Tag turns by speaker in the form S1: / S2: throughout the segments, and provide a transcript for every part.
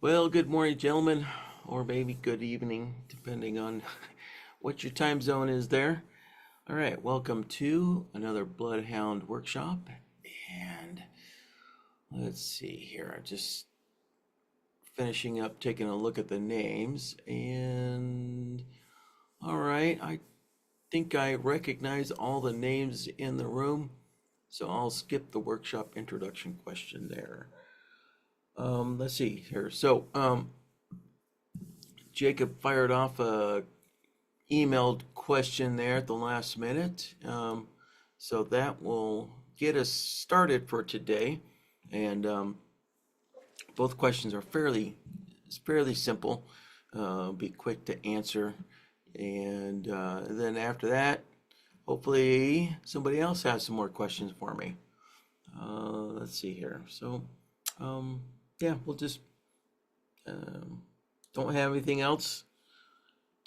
S1: Well, good morning, gentlemen, or maybe good evening, depending on what your time zone is there. All right, welcome to another Bloodhound workshop. And let's see here, I'm just finishing up taking a look at the names. And all right, I think I recognize all the names in the room, so I'll skip the workshop introduction question there. Let's see here. Jacob fired off a emailed question there at the last minute. So that will get us started for today. And both questions are fairly simple. Be quick to answer. And then after that, hopefully somebody else has some more questions for me. Let's see here. Um, yeah, we'll just um, don't have anything else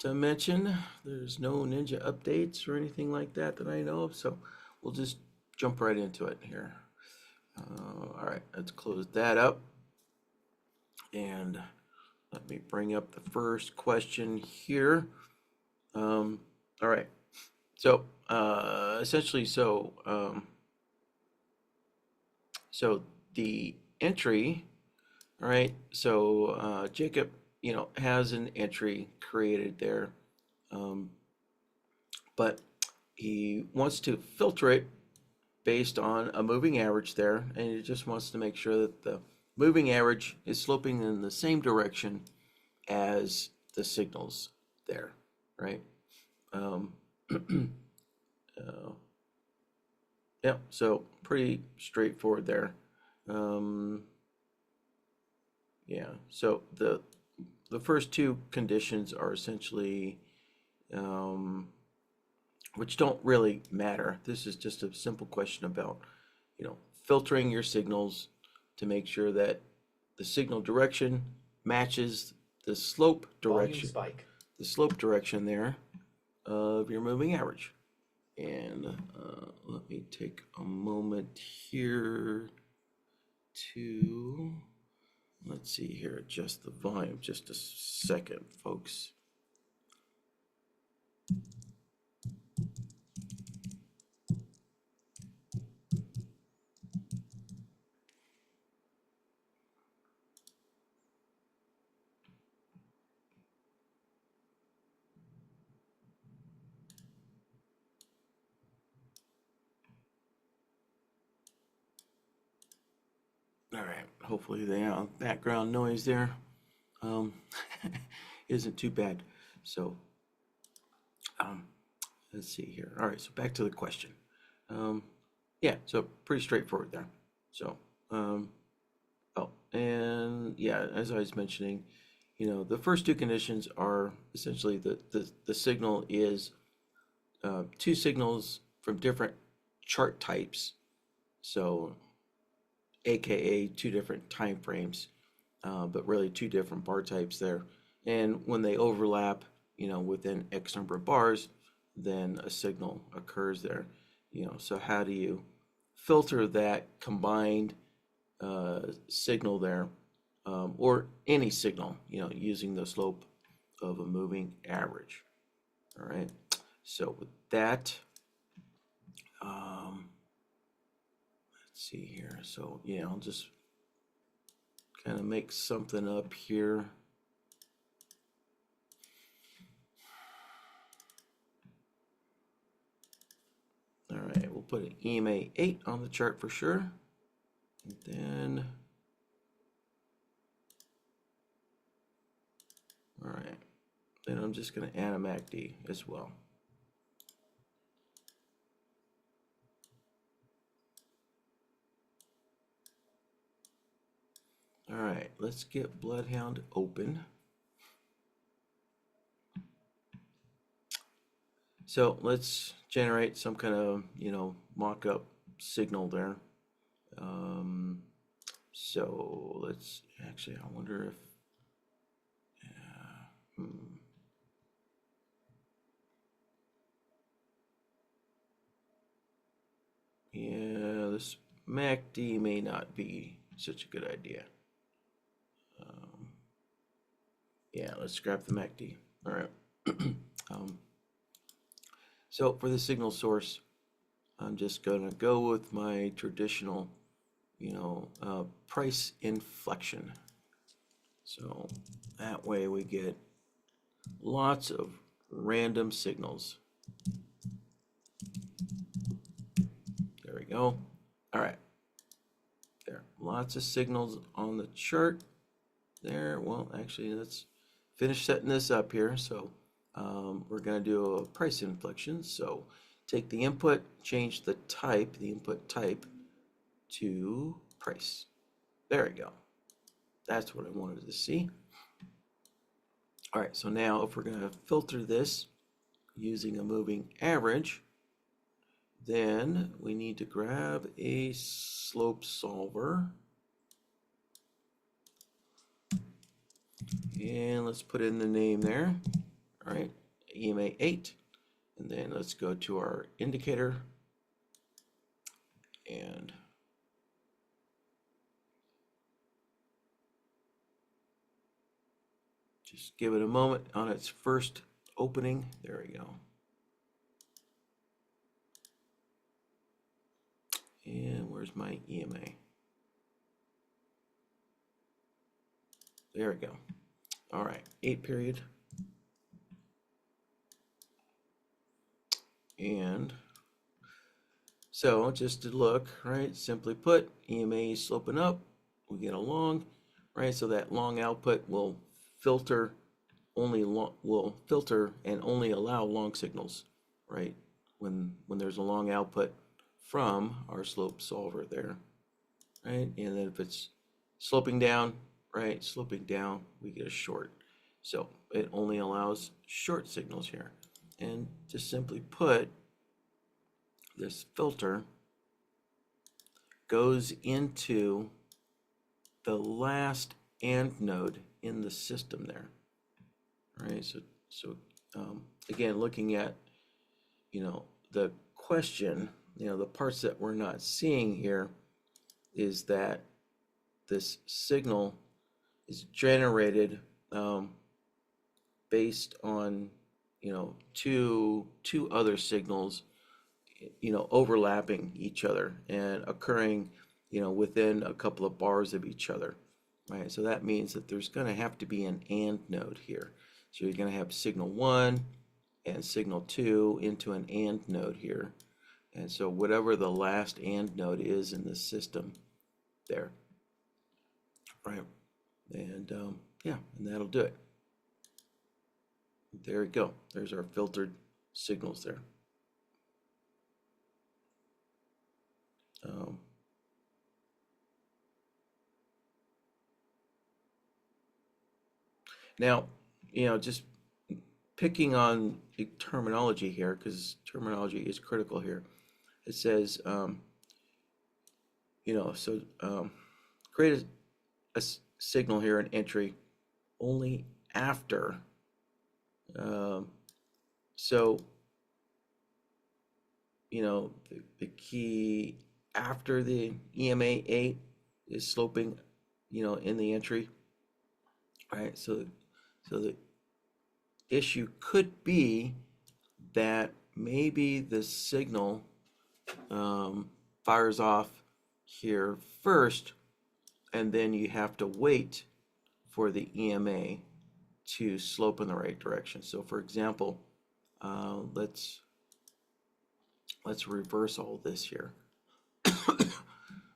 S1: to mention. There's no Ninja updates or anything like that that I know of, so we'll just jump right into it here. All right, let's close that up. And let me bring up the first question here. All right, so essentially, so the entry, all right, so Jacob, has an entry created there, um, but he wants to filter it based on a moving average there, and he just wants to make sure that the moving average is sloping in the same direction as the signals there, right? Um, uh, yeah, so pretty straightforward there. Um, yeah, so the first two conditions are essentially um, which don't really matter. This is just a simple question about, filtering your signals to make sure that the signal direction matches the slope
S2: Volume
S1: direction,
S2: spike.
S1: the slope direction there of your moving average. And let me take a moment here to, let's see here, adjust the volume just a second, folks. All right, hopefully the background noise there um, isn't too bad. So um, let's see here. All right, so back to the question. Um, yeah, so pretty straightforward there. So, um, oh, and yeah, as I was mentioning, the first two conditions are essentially the signal is two signals from different chart types. So, AKA two different time frames, but really two different bar types there. And when they overlap, within X number of bars, then a signal occurs there. So how do you filter that combined signal there, or any signal, using the slope of a moving average? All right. So with that, um, let's see here. So yeah, I'll just kind of make something up here. All right, we'll put an EMA 8 on the chart for sure. And then, all right, then I'm just going to add a MACD as well. All right, let's get Bloodhound open. So let's generate some kind of, mock-up signal there. So let's actually, I wonder if, yeah, this MACD may not be such a good idea. Yeah, let's scrap the MACD. All right. So for the signal source, I'm just going to go with my traditional, price inflection. So that way we get lots of random signals. There we go. All right. There, lots of signals on the chart there. Well, actually, let's finish setting this up here. So we're going to do a price inflection. So take the input, change the input type to price. There we go. That's what I wanted to see. All right, so now if we're going to filter this using a moving average, then we need to grab a slope solver. And let's put in the name there. All right, EMA 8. And then let's go to our indicator and just give it a moment on its first opening. There we go. And where's my EMA? There we go. All right, 8 period. And so just to look, right, simply put, EMA is sloping up, we get a long, right, so that long output will filter and only allow long signals, right, when there's a long output from our slope solver there, right, and then if it's sloping down, right, we get a short. So it only allows short signals here. And to simply put, this filter goes into the last AND node in the system there. All right, so again, looking at, the question, the parts that we're not seeing here is that this signal is generated based on, two other signals, overlapping each other and occurring, within a couple of bars of each other, right? So that means that there's going to have to be an AND node here. So you're going to have signal 1 and signal 2 into an AND node here. And so whatever the last AND node is in the system there, right? And yeah, and that'll do it. There we go. There's our filtered signals there. Now, just picking on the terminology here, because terminology is critical here. It says, create a signal here, an entry, only after. So, the key after the EMA 8 is sloping, in the entry, right? So the issue could be that maybe the signal fires off here first, and then you have to wait for the EMA to slope in the right direction. So for example, let's reverse all this here.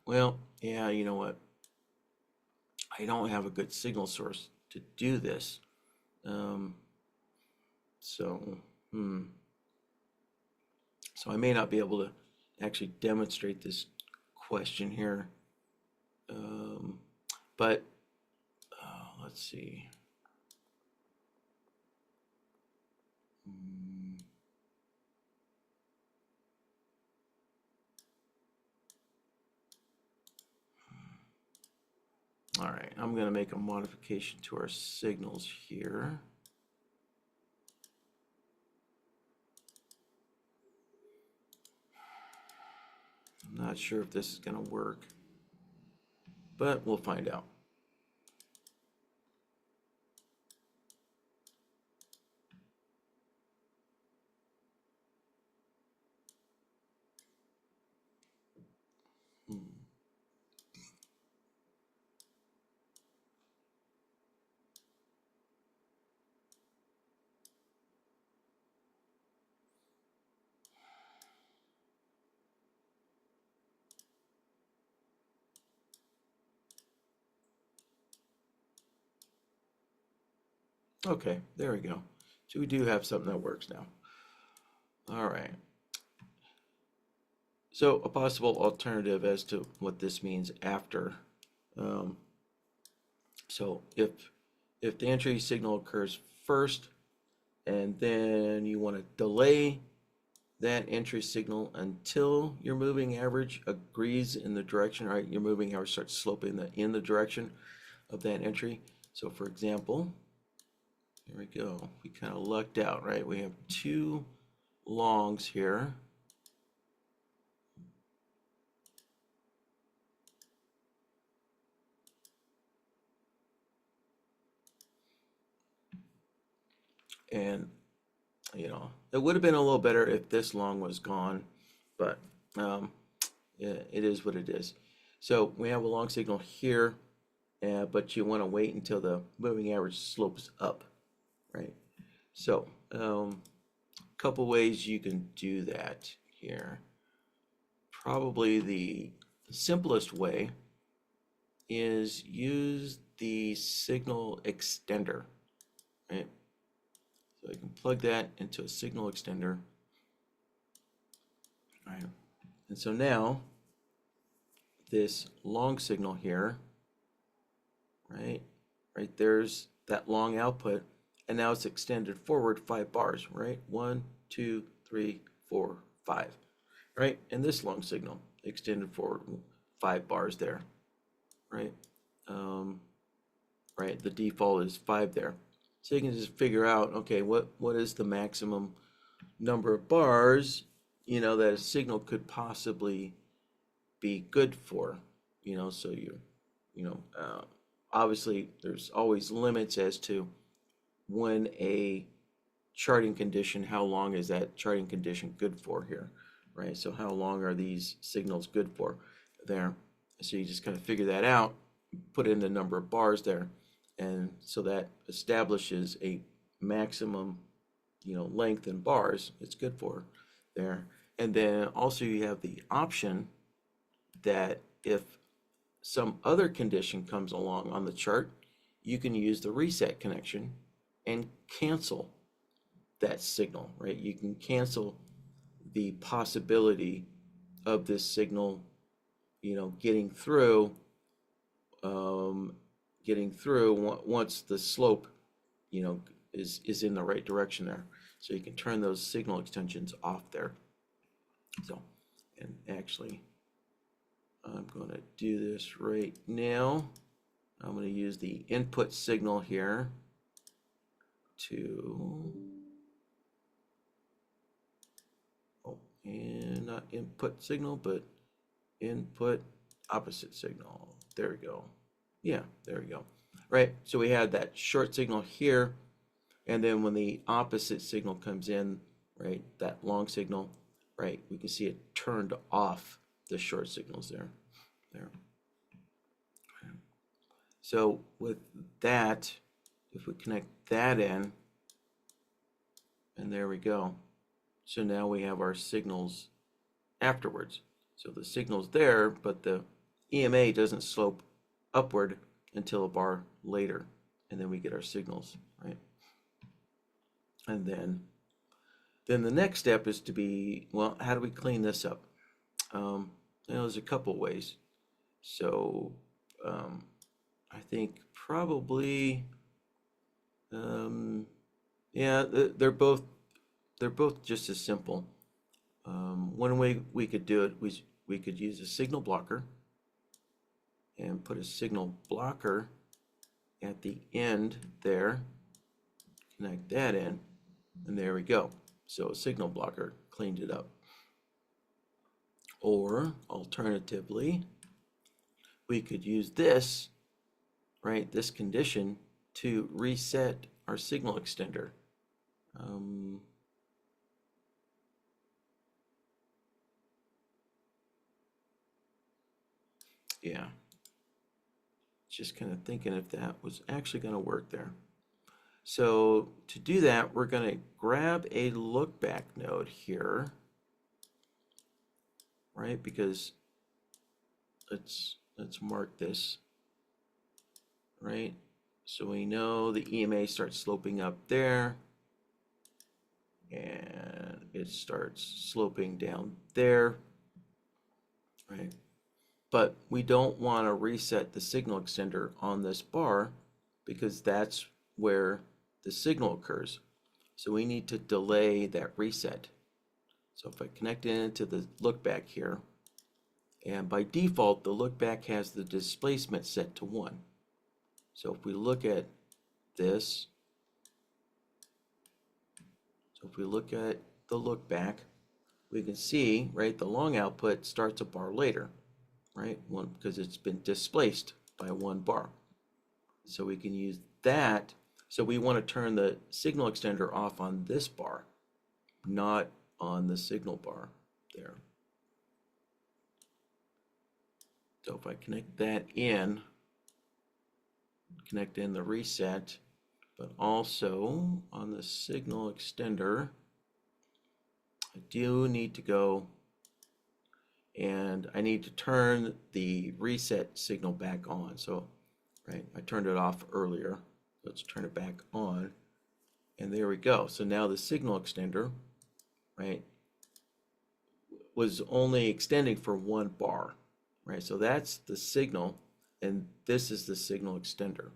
S1: Well, yeah, you know what? I don't have a good signal source to do this. So I may not be able to actually demonstrate this question here. But let's see. All right, I'm going to make a modification to our signals here. I'm not sure if this is going to work, but we'll find out. Okay, there we go. So we do have something that works now. All right. So a possible alternative as to what this means after. Um, so if the entry signal occurs first, and then you want to delay that entry signal until your moving average agrees in the direction, right? Your moving average starts sloping in the direction of that entry. So for example, here we go. We kind of lucked out, right? We have two longs here. And, it would have been a little better if this long was gone, but um, it is what it is. So we have a long signal here, but you want to wait until the moving average slopes up, right? So, couple ways you can do that here. Probably the simplest way is use the signal extender, right? So I can plug that into a signal extender, right? And so now this long signal here, right? Right there's that long output, and now it's extended forward 5 bars, right? 1, 2, 3, 4, 5, right? And this long signal extended forward 5 bars there, right? Um, right, the default is 5 there. So you can just figure out, okay, what is the maximum number of bars, that a signal could possibly be good for, so you know, uh, obviously there's always limits as to when a charting condition, how long is that charting condition good for here, right? So how long are these signals good for there? So you just kind of figure that out, put in the number of bars there, and so that establishes a maximum, length in bars it's good for there. And then also you have the option that if some other condition comes along on the chart, you can use the reset connection and cancel that signal, right? You can cancel the possibility of this signal, getting through, um, once the slope, is in the right direction there. So you can turn those signal extensions off there. So, and actually, I'm going to do this right now. I'm going to use the input signal here to, and not input signal, but input opposite signal. There we go. Yeah, there we go. Right, so we had that short signal here, and then when the opposite signal comes in, right, that long signal, right, we can see it turned off the short signals there. So with that, if we connect that in, and there we go. So now we have our signals afterwards. So the signal's there, but the EMA doesn't slope upward until a bar later, and then we get our signals, right? And then the next step is to be, well, how do we clean this up? There's a couple ways. So I think probably, yeah, they're both just as simple. One way we could do it, we could use a signal blocker and put a signal blocker at the end there, connect that in, and there we go. So a signal blocker cleaned it up. Or alternatively, we could use this, right, this condition to reset our signal extender. Yeah, just kind of thinking if that was actually going to work there. So to do that, we're going to grab a look back node here, right? Because let's mark this, right? So we know the EMA starts sloping up there, and it starts sloping down there, right? But we don't want to reset the signal extender on this bar because that's where the signal occurs. So we need to delay that reset. So if I connect it into the look back here, and by default, the look back has the displacement set to 1. So if we look at this, so if we look at the look back, we can see, right, the long output starts a bar later, right? Because it's been displaced by 1 bar. So we can use that. So we want to turn the signal extender off on this bar, not on the signal bar there. So if I connect that in, connect in the reset, but also on the signal extender, I do need to go and I need to turn the reset signal back on. So, right, I turned it off earlier. Let's turn it back on. And there we go. So now the signal extender, right, was only extending for 1 bar, right? So that's the signal, and this is the signal extender.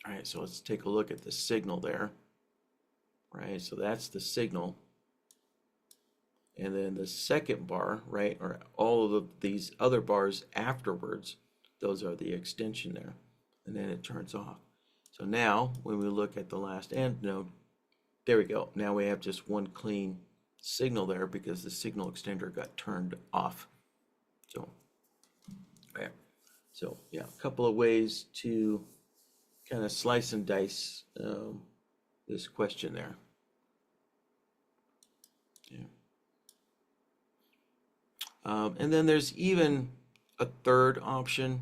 S1: All right, so let's take a look at the signal there, right? So that's the signal. And then the second bar, right, or all of these other bars afterwards, those are the extension there. And then it turns off. So now, when we look at the last AND node, there we go. Now we have just one clean signal there because the signal extender got turned off. So, yeah. So yeah, a couple of ways to kind of slice and dice this question there. Yeah. And then there's even a third option.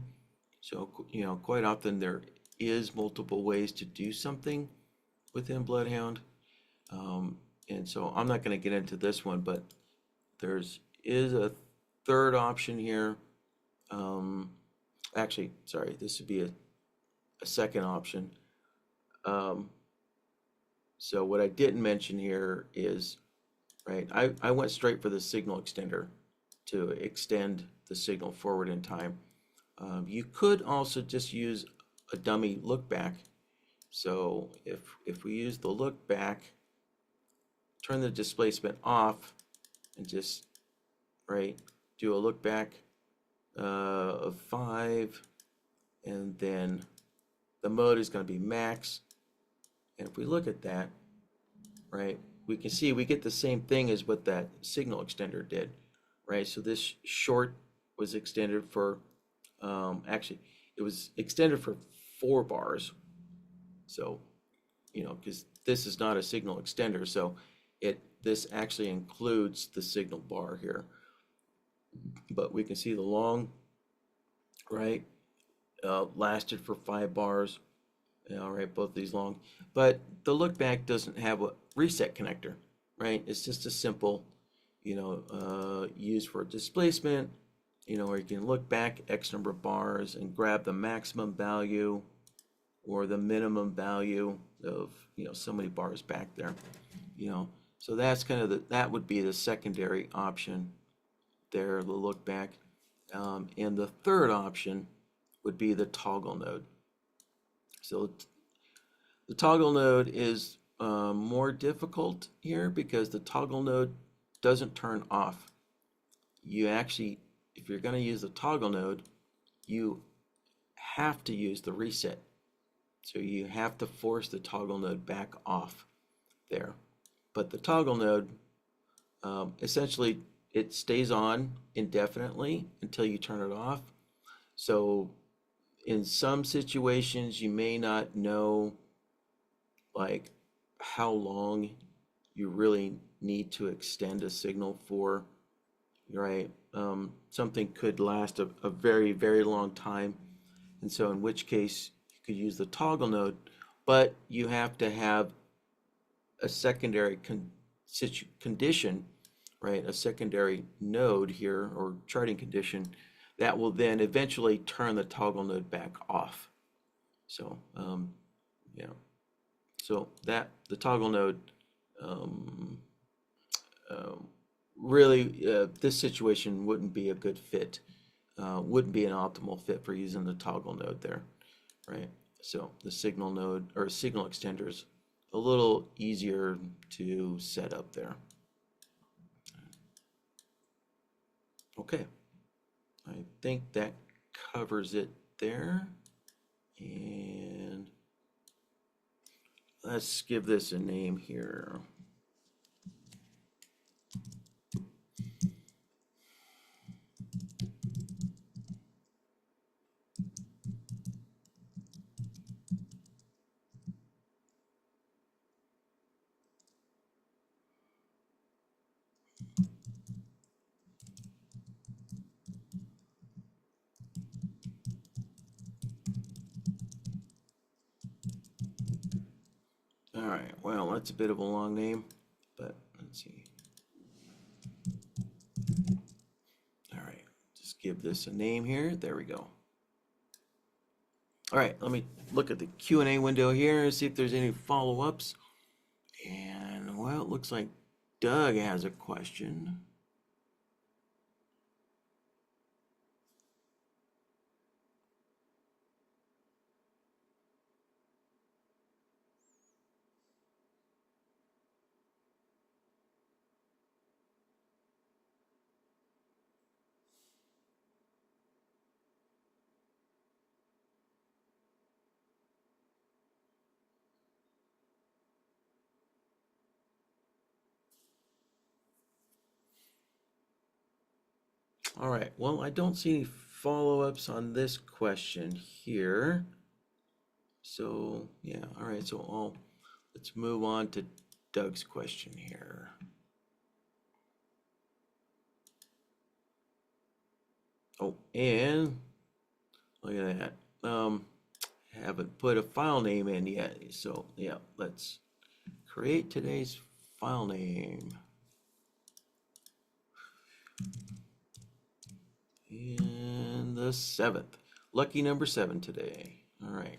S1: So, you know, quite often there is multiple ways to do something within Bloodhound. And so I'm not going to get into this one, but is a third option here. Actually, sorry, this would be a second option. So what I didn't mention here is, right, I went straight for the signal extender to extend the signal forward in time. You could also just use a dummy look back. So if we use the look back, turn the displacement off, and just, right, do a look back of 5, and then the mode is going to be max. And if we look at that, right, we can see we get the same thing as what that signal extender did, right? So this short was extended for, actually, it was extended for 4 bars. So, you know, because this is not a signal extender, so this actually includes the signal bar here. But we can see the long, right, lasted for 5 bars. All right, both these long. But the look back doesn't have a reset connector, right? It's just a simple, you know, used for displacement, you know, where you can look back X number of bars and grab the maximum value or the minimum value of, you know, so many bars back there, you know. So that's kind of that would be the secondary option there, the look back. And the third option would be the toggle node. So the toggle node is more difficult here because the toggle node doesn't turn off. You actually, if you're going to use the toggle node, you have to use the reset. So you have to force the toggle node back off there. But the toggle node, essentially, it stays on indefinitely until you turn it off. So in some situations, you may not know like how long you really need to extend a signal for, right? Something could last a very, very long time. And so in which case you could use the toggle node, but you have to have a secondary condition, right? A secondary node here or charting condition that will then eventually turn the toggle node back off. So, yeah. So that the toggle node, um, really, this situation wouldn't be a good fit, wouldn't be an optimal fit for using the toggle node there, right? So the signal node or signal extender is a little easier to set up there. Okay, I think that covers it there. And let's give this a name here. All right, well, that's a bit of a long name, but let's see. All right, just give this a name here. There we go. All right, let me look at the Q&A window here and see if there's any follow-ups. And, well, it looks like Doug has a question. All right, well, I don't see any follow-ups on this question here. So, yeah, all right, so let's move on to Doug's question here. Oh, and look at that. Haven't put a file name in yet. So, yeah, let's create today's file name. And the 7th. Lucky number 7 today. All right.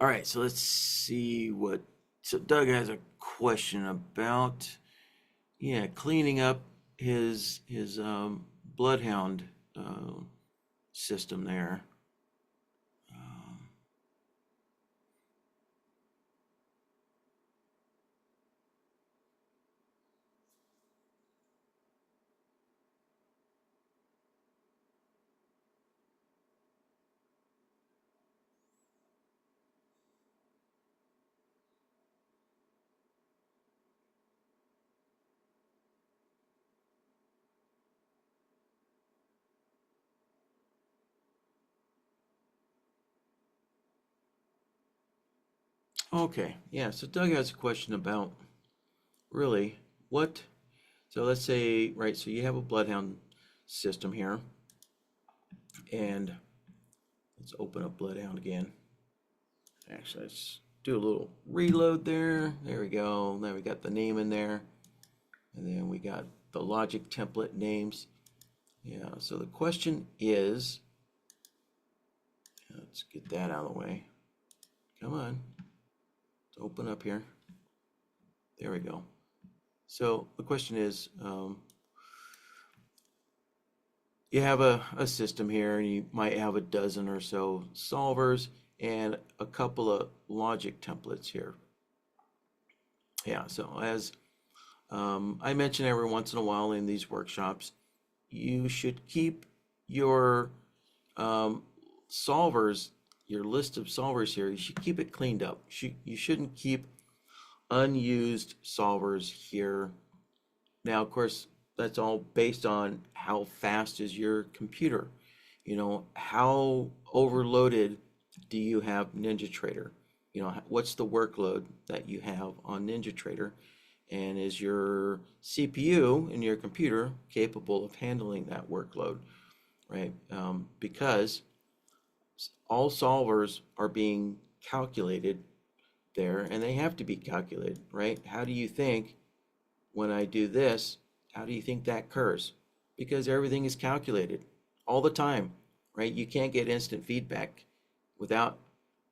S1: All right, so let's see what. So Doug has a question about, yeah, cleaning up his Bloodhound system there. Um, okay, yeah. So Doug has a question about really what. So let's say, right. So you have a Bloodhound system here, and let's open up Bloodhound again. Actually, let's do a little reload there. There we go. Now we got the name in there. And then we got the logic template names. Yeah, so the question is, let's get that out of the way. Come on. Let's open up here. There we go. So the question is, you have a system here and you might have a dozen or so solvers and a couple of logic templates here. Yeah, so as I mention every once in a while in these workshops, you should keep your solvers, your list of solvers here, you should keep it cleaned up. You shouldn't keep unused solvers here. Now, of course, that's all based on how fast is your computer. You know, how overloaded do you have NinjaTrader? You know, what's the workload that you have on NinjaTrader? And is your CPU in your computer capable of handling that workload, right? Because all solvers are being calculated there and they have to be calculated, right? How do you think when I do this, how do you think that occurs? Because everything is calculated. all the time, right? You can't get instant feedback without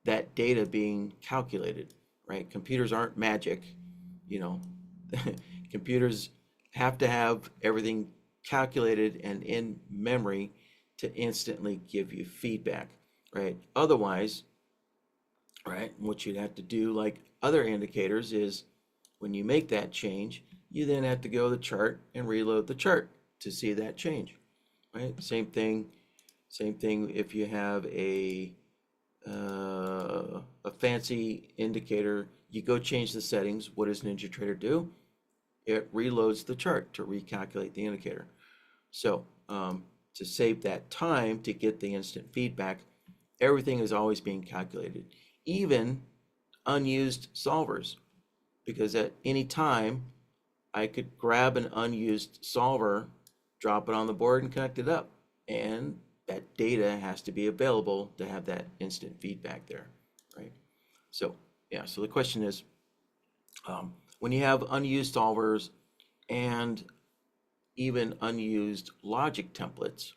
S1: that data being calculated, right? Computers aren't magic, you know. Computers have to have everything calculated and in memory to instantly give you feedback, right? Otherwise, right, what you'd have to do, like other indicators, is when you make that change, you then have to go to the chart and reload the chart to see that change, right? Same thing if you have a fancy indicator, you go change the settings. What does NinjaTrader do? It reloads the chart to recalculate the indicator. So to save that time to get the instant feedback, everything is always being calculated, even unused solvers, because at any time I could grab an unused solver, drop it on the board, and connect it up. And that data has to be available to have that instant feedback there, right? So, yeah, so the question is, when you have unused solvers and even unused logic templates,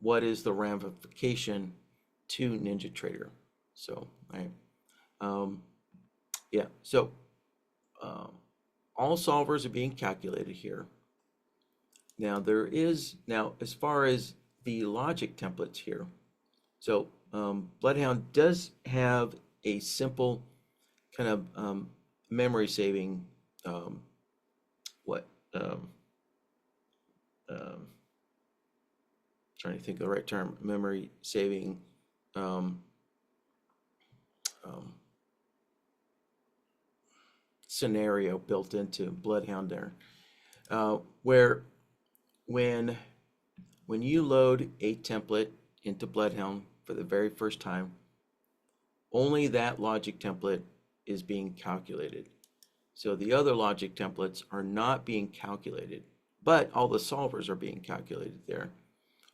S1: what is the ramification to NinjaTrader? So, right, yeah, so all solvers are being calculated here. Now as far as the logic templates here, so Bloodhound does have a simple kind of memory saving, what, trying to think of the right term, memory saving um, um, scenario built into Bloodhound there, where when you load a template into Bloodhound for the very first time, only that logic template is being calculated. So the other logic templates are not being calculated, but all the solvers are being calculated there.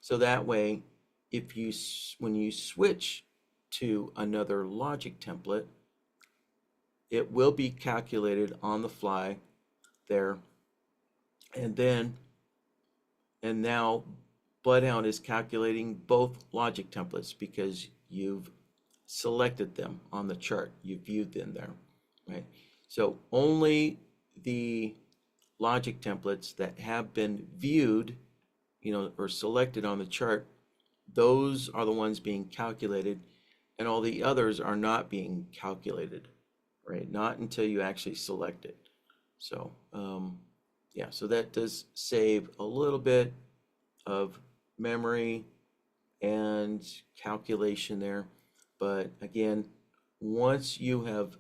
S1: So that way, when you switch to another logic template, it will be calculated on the fly there. And now Bloodhound is calculating both logic templates because you've selected them on the chart. You viewed them there, right? So only the logic templates that have been viewed, or selected on the chart, those are the ones being calculated, and all the others are not being calculated, right? Not until you actually select it. So, yeah, so that does save a little bit of memory and calculation there. But again, once you have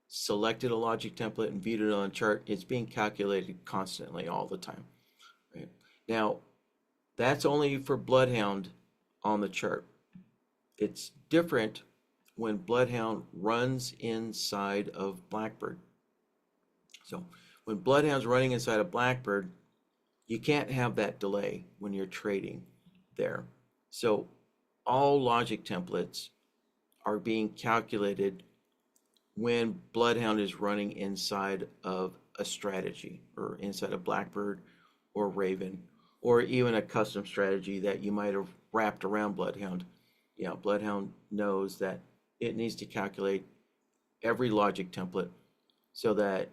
S1: selected a logic template and viewed it on a chart, it's being calculated constantly all the time, right? Now, that's only for Bloodhound on the chart. It's different when Bloodhound runs inside of Blackbird. So when Bloodhound's running inside of Blackbird, you can't have that delay when you're trading there. So all logic templates are being calculated when Bloodhound is running inside of a strategy or inside of Blackbird or Raven, or even a custom strategy that you might have wrapped around Bloodhound. Yeah, Bloodhound knows that it needs to calculate every logic template so that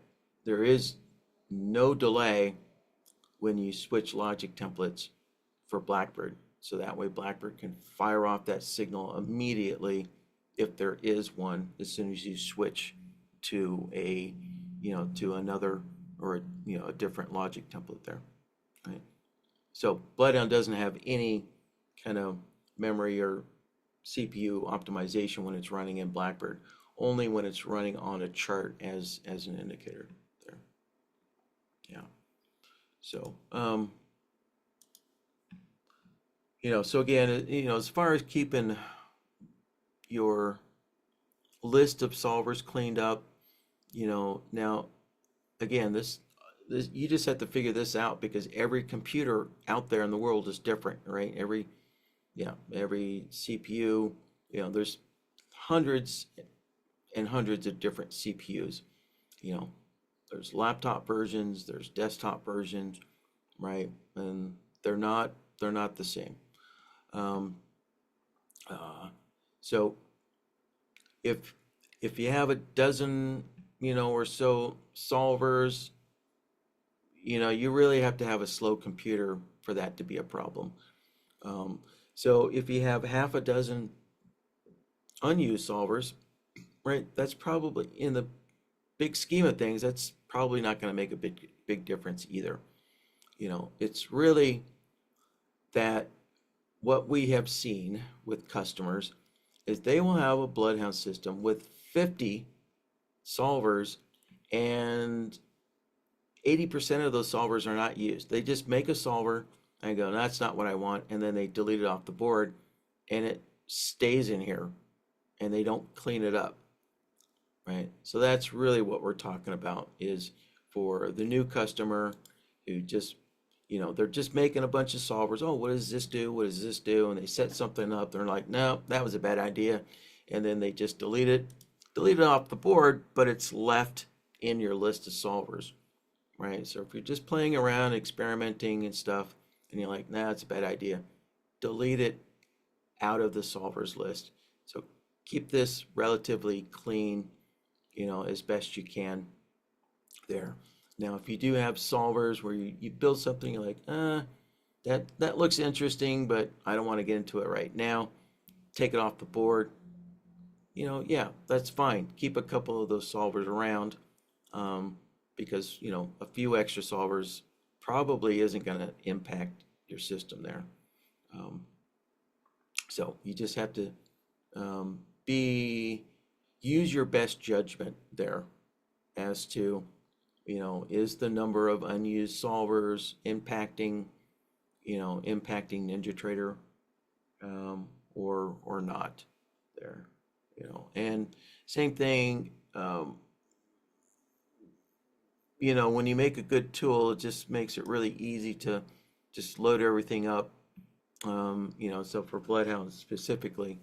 S1: there is no delay when you switch logic templates for Blackbird. So that way Blackbird can fire off that signal immediately if there is one, as soon as you switch to to another, or a different logic template there, right? So Bloodhound doesn't have any kind of memory or CPU optimization when it's running in Blackbird, only when it's running on a chart as an indicator there. Yeah. So so again, as far as keeping your list of solvers cleaned up, now again, this you just have to figure this out, because every computer out there in the world is different, right? Every CPU, there's hundreds and hundreds of different CPUs. There's laptop versions, there's desktop versions, right? And they're not the same. Um, so if you have a dozen, or so solvers, you really have to have a slow computer for that to be a problem. Um, so if you have half a dozen unused solvers, right, that's probably in the big scheme of things, that's probably not going to make a big difference either. It's really that what we have seen with customers is they will have a Bloodhound system with 50 solvers, and 80% of those solvers are not used. They just make a solver and go, that's not what I want, and then they delete it off the board, and it stays in here, and they don't clean it up, right? So that's really what we're talking about, is for the new customer who just, they're just making a bunch of solvers. Oh, what does this do? What does this do? And they set something up. They're like, no, that was a bad idea. And then they just delete it off the board, but it's left in your list of solvers, right? So if you're just playing around, experimenting and stuff, and you're like, nah, it's a bad idea, delete it out of the solvers list. So keep this relatively clean, as best you can there. Now, if you do have solvers where you build something, you're like, that looks interesting, but I don't want to get into it right now, take it off the board. Yeah, that's fine. Keep a couple of those solvers around, because, a few extra solvers probably isn't going to impact your system there. So you just have to use your best judgment there as to, is the number of unused solvers impacting NinjaTrader, or not there, and same thing, when you make a good tool, it just makes it really easy to just load everything up. So for Bloodhound specifically,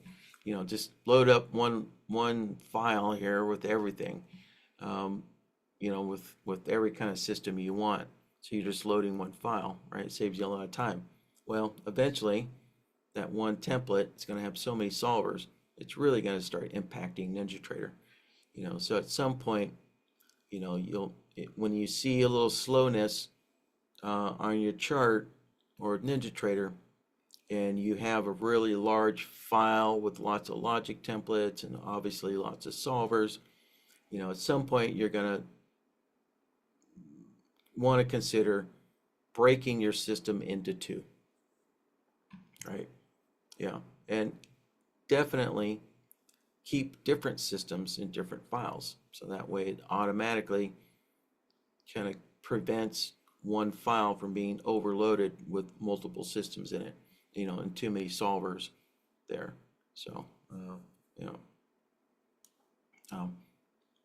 S1: just load up one file here with everything, with every kind of system you want. So you're just loading one file, right? It saves you a lot of time. Well, eventually, that one template is going to have so many solvers, it's really going to start impacting NinjaTrader. So at some point, when you see a little slowness on your chart or NinjaTrader, and you have a really large file with lots of logic templates and obviously lots of solvers, at some point you're going to want to consider breaking your system into two, right? Yeah, and definitely keep different systems in different files, so that way it automatically kind of prevents one file from being overloaded with multiple systems in it, and too many solvers there. So, you know,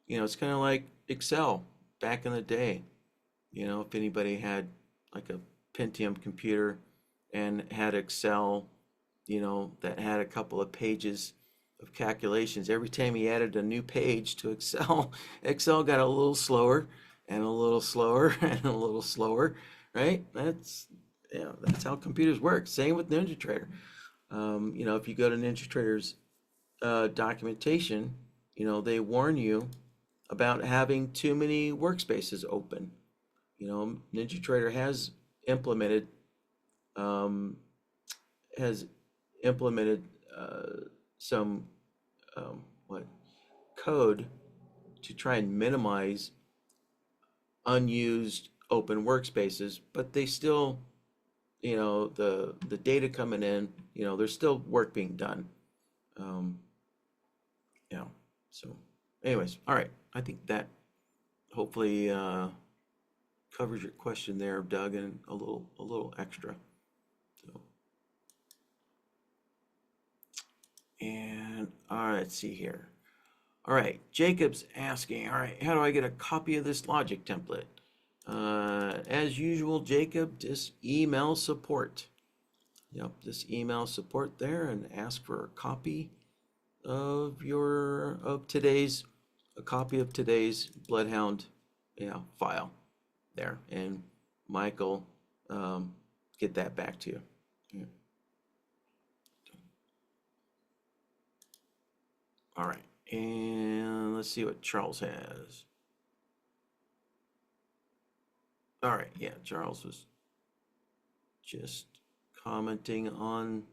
S1: it's kind of like Excel back in the day. If anybody had like a Pentium computer and had Excel, that had a couple of pages of calculations, every time he added a new page to Excel, Excel got a little slower and a little slower and a little slower, right? That's how computers work. Same with NinjaTrader. If you go to NinjaTrader's documentation, they warn you about having too many workspaces open. NinjaTrader implemented has implemented some what code to try and minimize unused open workspaces, but they still, the data coming in, there's still work being done. Yeah. So, anyways, all right. I think that hopefully covers your question there, Doug, and a little extra. So, and all right, let's see here. All right, Jacob's asking, all right, how do I get a copy of this logic template? As usual, Jacob, just email support. Yep, just email support there and ask for a copy of today's Bloodhound file there, and Michael get that back to you. Yeah. All right, and let's see what Charles has. All right, yeah, Charles was just commenting on,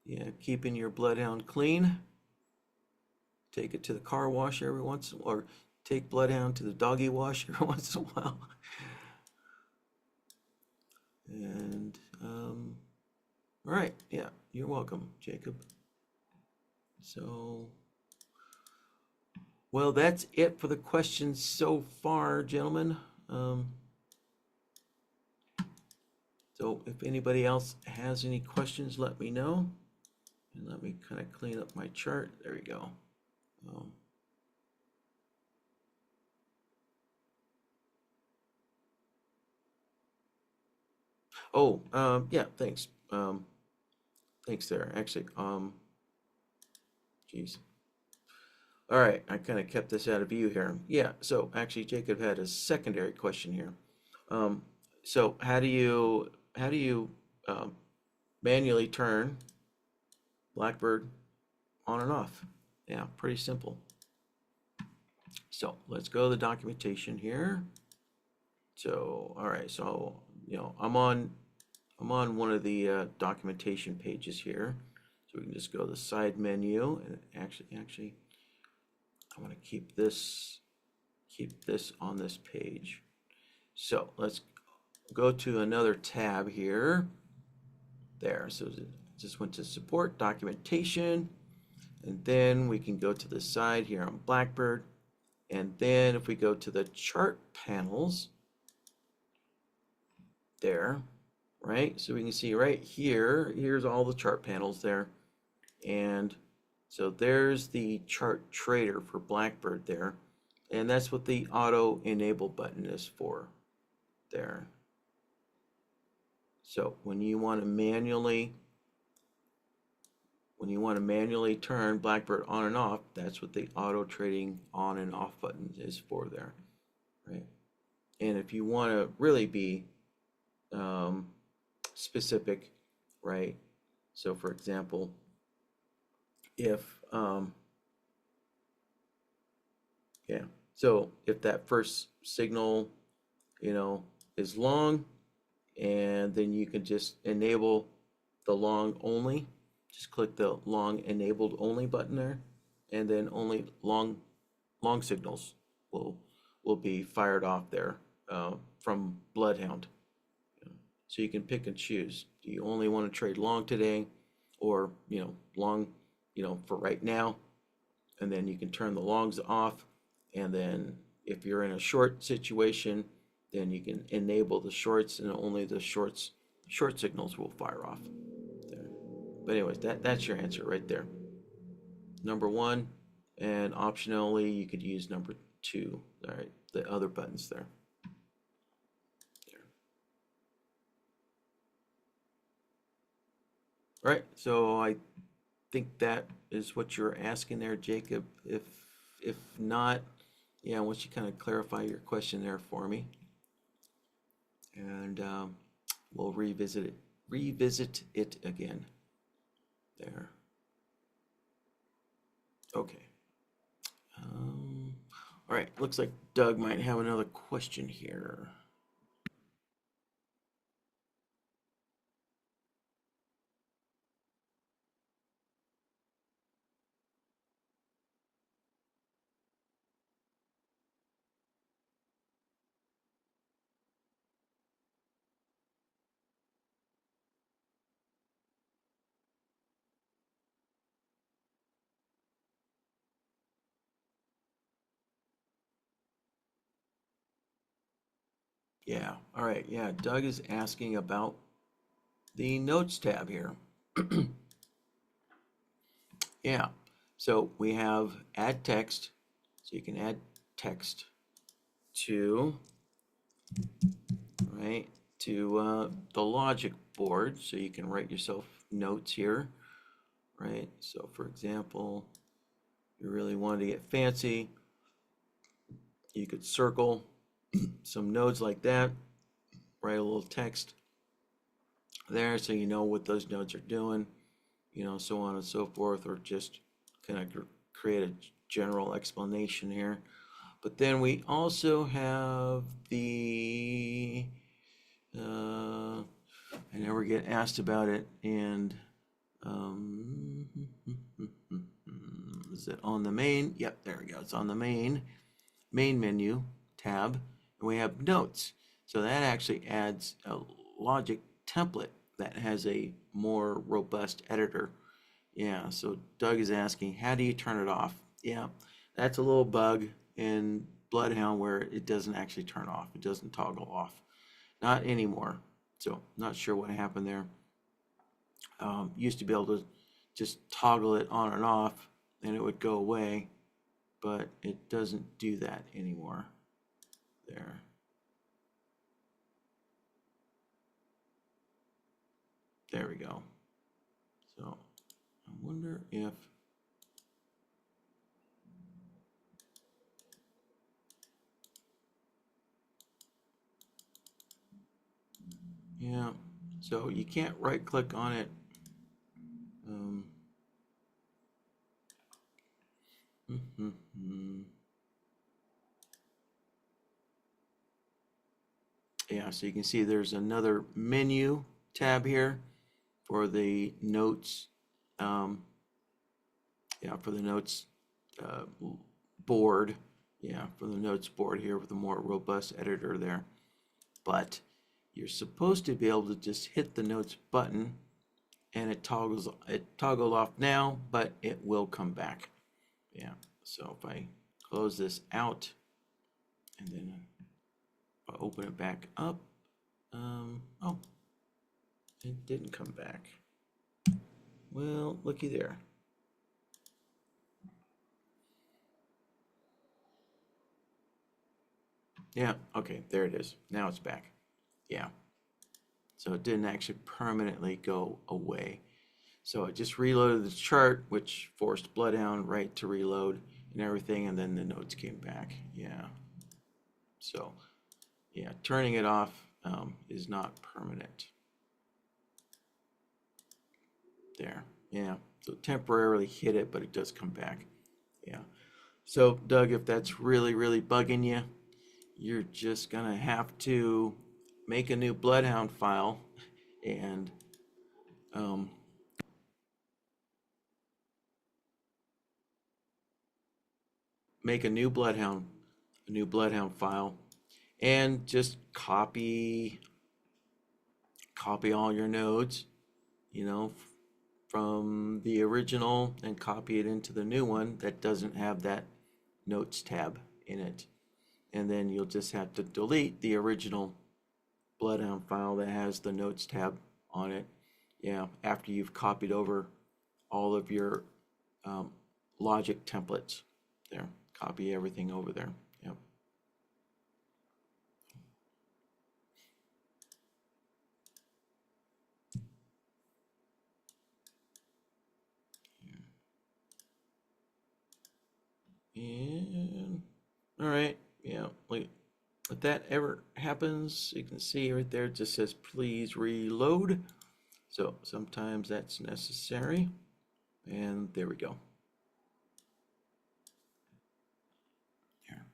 S1: yeah, keeping your bloodhound clean. Take it to the car wash every once, or take bloodhound to the doggy wash every once in a while. And all right, yeah, you're welcome, Jacob. So, well, that's it for the questions so far, gentlemen. So if anybody else has any questions, let me know. And let me kind of clean up my chart. There we go. Um, yeah, thanks. Thanks there. Actually, geez. All right, I kind of kept this out of view here. Yeah, so actually Jacob had a secondary question here. Um, so how do you um, manually turn Blackbird on and off? Yeah, pretty simple. So let's go to the documentation here. So all right, so I'm on one of the documentation pages here. So we can just go to the side menu and actually I want to keep this on this page. So let's go to another tab here. There, so just went to support documentation, and then we can go to the side here on Blackbird, and then if we go to the chart panels there, right? So we can see right here, here's all the chart panels there, and so there's the chart trader for Blackbird there, and that's what the auto enable button is for there. So when you want to manually turn Blackbird on and off, that's what the auto trading on and off button is for there, right? And if you want to really be specific, right? So for example, if yeah, so if that first signal, is long, and then you can just enable the long only. Just click the long enabled only button there, and then only long signals will be fired off there from Bloodhound. So you can pick and choose. Do you only want to trade long today, or long, for right now? And then you can turn the longs off, and then if you're in a short situation, then you can enable the shorts, and only the short signals will fire off there. But anyways, that's your answer right there. Number one, and optionally you could use number two. All right, the other buttons there. All right, so I think that is what you're asking there, Jacob. If not, yeah, once you kind of clarify your question there for me, and we'll revisit it again there. Okay. All right, looks like Doug might have another question here. Yeah, all right, yeah, Doug is asking about the notes tab here. Yeah, so we have add text, so you can add text to, right, to the logic board, so you can write yourself notes here, right? So for example, you really wanted to get fancy, you could circle some nodes like that, write a little text there so you know what those nodes are doing, so on and so forth, or just kind of create a general explanation here. But then we also have the, I never get asked about it, and um, is it on the main? Yep, there we go. It's on the main menu tab, and we have notes. So that actually adds a logic template that has a more robust editor. Yeah, so Doug is asking, how do you turn it off? Yeah, that's a little bug in Bloodhound where it doesn't actually turn off. It doesn't toggle off. Not anymore. So not sure what happened there. Used to be able to just toggle it on and off and it would go away, but it doesn't do that anymore. There. There we go. So I wonder if, yeah, so you can't right click on it. Yeah, so you can see there's another menu tab here for the notes. Yeah, for the notes board. Yeah, for the notes board here with a more robust editor there. But you're supposed to be able to just hit the notes button and it toggled off now, but it will come back. Yeah, so if I close this out and then I'll open it back up, oh, it didn't come back. Well, looky there. Yeah, okay, there it is. Now it's back. Yeah. So it didn't actually permanently go away. So I just reloaded the chart, which forced Bloodhound right to reload and everything, and then the notes came back. Yeah. So, yeah, turning it off is not permanent. There. Yeah. So temporarily hit it, but it does come back. Yeah. So, Doug, if that's really, really bugging you, you're just going to have to make a new Bloodhound file and make a new Bloodhound file, and just copy all your nodes, you know, from the original and copy it into the new one that doesn't have that notes tab in it. And then you'll just have to delete the original Bloodhound file that has the notes tab on it. Yeah, after you've copied over all of your logic templates there. Copy everything over there. Yep. And all right, yeah, like if that ever happens, you can see right there it just says please reload. So sometimes that's necessary. And there we go. Here.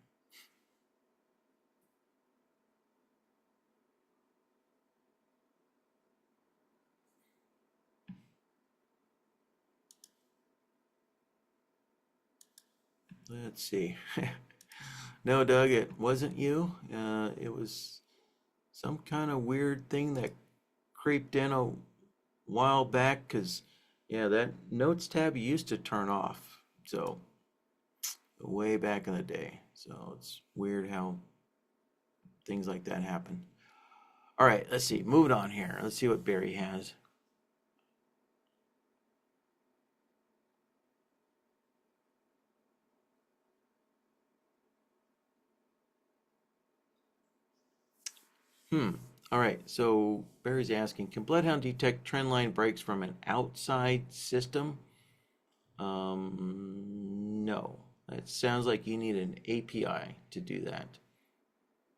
S1: Let's see. No, Doug, it wasn't you. It was some kind of weird thing that creeped in a while back because, yeah, that notes tab used to turn off. So, way back in the day. So, it's weird how things like that happen. All right, let's see. Moving on here. Let's see what Barry has. All right, so Barry's asking, can Bloodhound detect trendline breaks from an outside system? No. It sounds like you need an API to do that.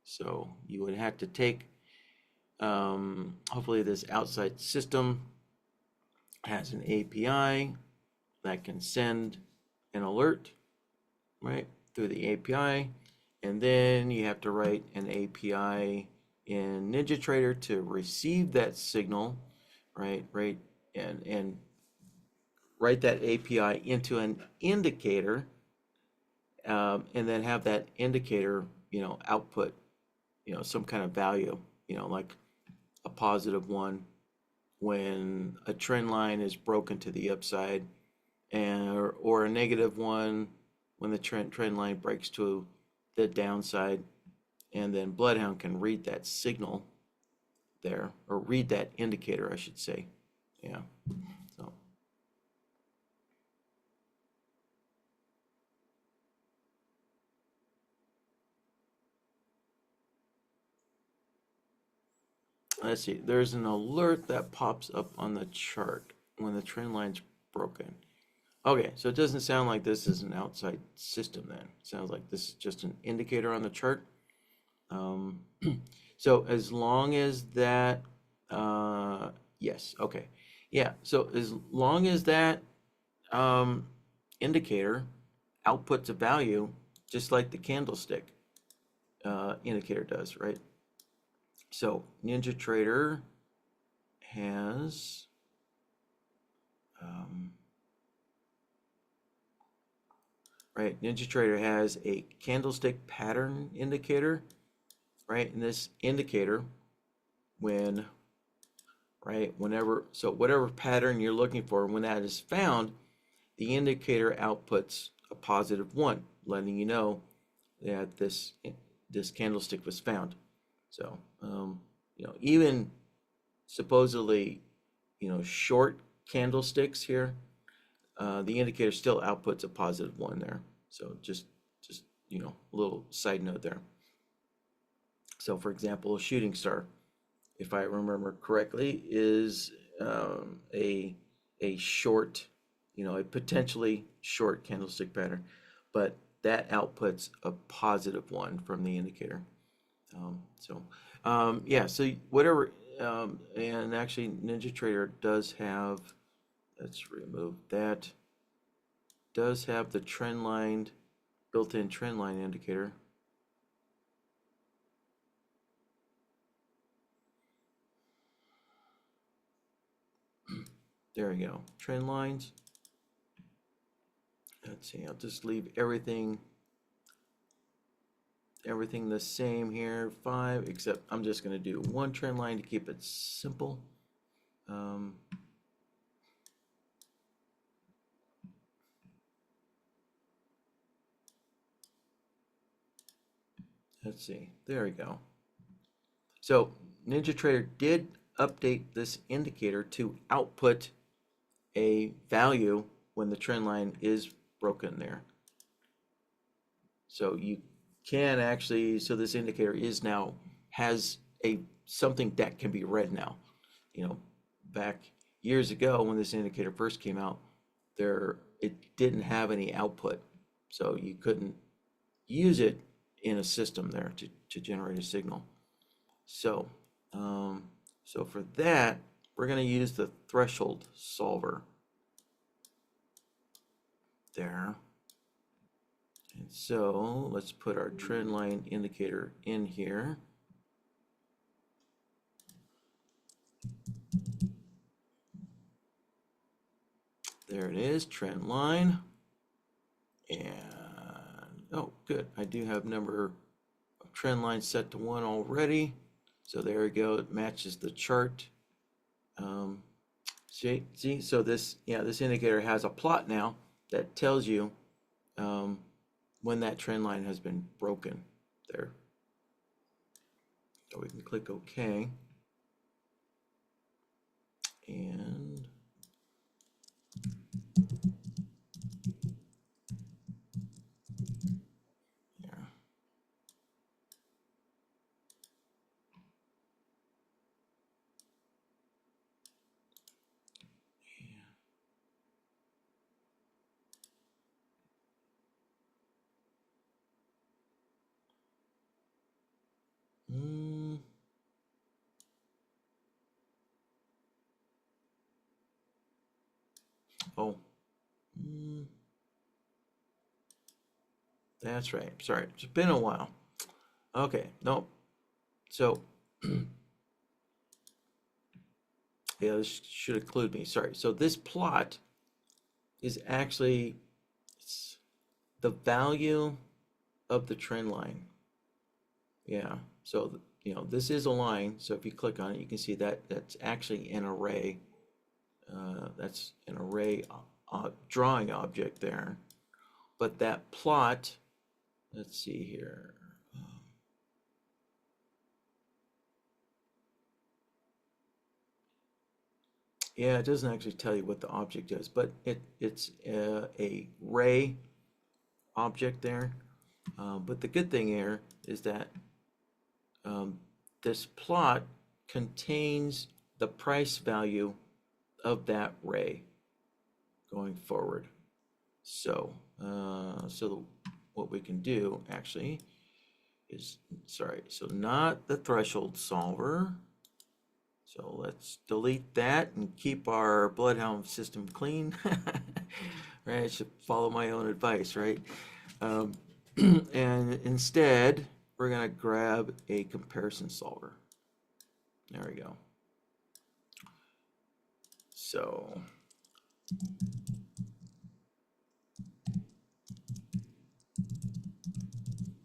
S1: So you would have to take, hopefully this outside system has an API that can send an alert, right, through the API, and then you have to write an API in NinjaTrader to receive that signal, right, and write that API into an indicator, and then have that indicator, output, some kind of value, like a positive one when a trend line is broken to the upside, and or a negative one when the trend line breaks to the downside, and then Bloodhound can read that signal there, or read that indicator, I should say. Yeah. So let's see. There's an alert that pops up on the chart when the trend line's broken. Okay, so it doesn't sound like this is an outside system then. It sounds like this is just an indicator on the chart. Um, so as long as that, yes, okay. Yeah, so as long as that um, indicator outputs a value, just like the candlestick indicator does, right? So NinjaTrader has right, NinjaTrader has a candlestick pattern indicator, right? And this indicator, when right, whenever, so whatever pattern you're looking for, when that is found, the indicator outputs a positive one, letting you know that this candlestick was found. So even supposedly short candlesticks here, the indicator still outputs a positive one there. So just a little side note there. So for example, a shooting star, if I remember correctly, is a short, a potentially short candlestick pattern, but that outputs a positive one from the indicator. Yeah, so whatever, and actually NinjaTrader does have, let's remove that, does have the trend line, built-in trend line indicator. There we go, trend lines. Let's see, I'll just leave everything the same here, 5, except I'm just going to do one trend line to keep it simple. Let's see, there we go. So NinjaTrader did update this indicator to output a value when the trend line is broken there. So you can actually, so this indicator is now, has something that can be read now. Back years ago when this indicator first came out, it didn't have any output. So you couldn't use it in a system there to generate a signal. So, so for that, we're going to use the threshold solver there. And so let's put our trend line indicator in here. There it is, trend line. And, oh, good. I do have number of trend lines set to 1 already. So there we go. It matches the chart. See, so this indicator has a plot now that tells you when that trend line has been broken there. So we can click OK. And yeah. Oh. That's right. Sorry, it's been a while. Okay, nope. So, yeah, this should include me. Sorry. So this plot is actually it's the value of the trend line. Yeah. So, this is a line. So if you click on it, you can see that that's actually an array. That's an array drawing object there. But that plot, let's see here. Yeah, it doesn't actually tell you what the object is, but it's a ray object there. But the good thing here is that um, this plot contains the price value of that ray going forward. So, what we can do actually is, sorry, so not the threshold solver. So let's delete that and keep our Bloodhound system clean. Right, I should follow my own advice, right? Um, and instead, we're gonna grab a comparison solver. There we go. So,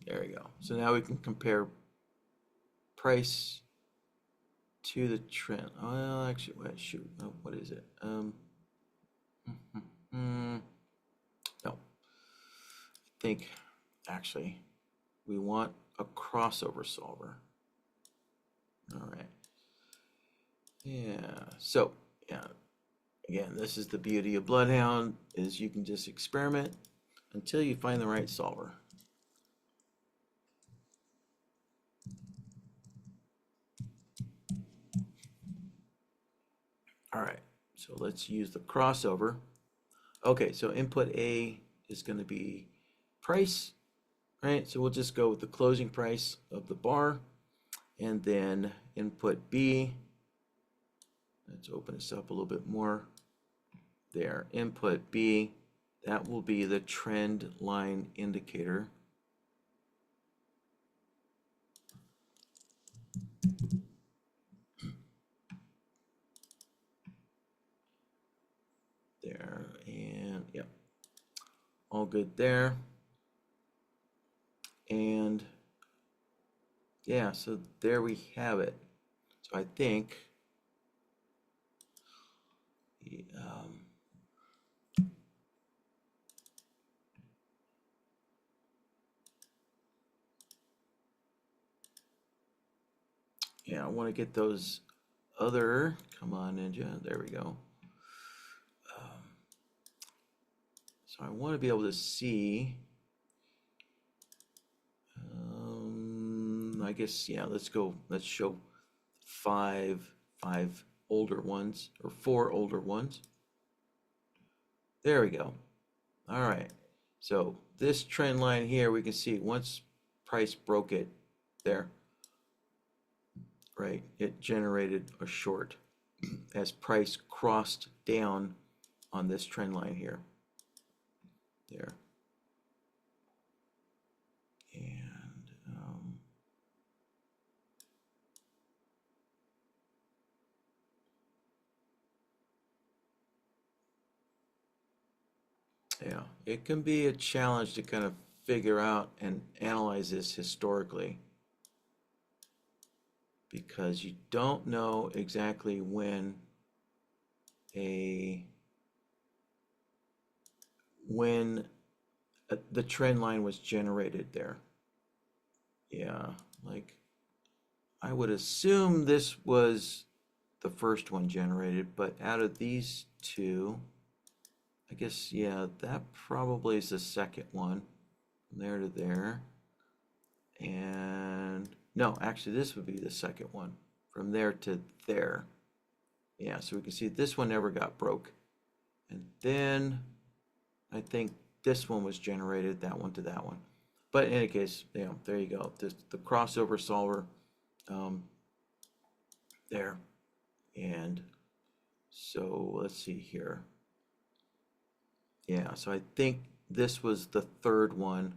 S1: there we go. So now we can compare price to the trend. Well, actually, wait, shoot, no, what is it? No, I think actually we want a crossover solver. All right. Yeah. So, yeah. Again, this is the beauty of Bloodhound is you can just experiment until you find the right solver. All right. So let's use the crossover. Okay, so input A is going to be price, right? So we'll just go with the closing price of the bar, and then input B. Let's open this up a little bit more. There, input B, that will be the trend line indicator. There, and yep, all good there. And yeah, so there we have it. So I think yeah, I want to get those other, come on Ninja, there we go. So I want to be able to see, I guess, yeah, let's show five older ones, or 4 older ones. There we go. All right. So this trend line here, we can see once price broke it there, right? It generated a short as price crossed down on this trend line here. There. And yeah, it can be a challenge to kind of figure out and analyze this historically because you don't know exactly when the trend line was generated there. Yeah, like I would assume this was the first one generated, but out of these two, I guess, yeah, that probably is the second one from there to there. And no, actually, this would be the second one from there to there. Yeah, so we can see this one never got broke. And then I think this one was generated, that one to that one. But in any case, there you go. The crossover solver there. And so let's see here. Yeah, so I think this was the third one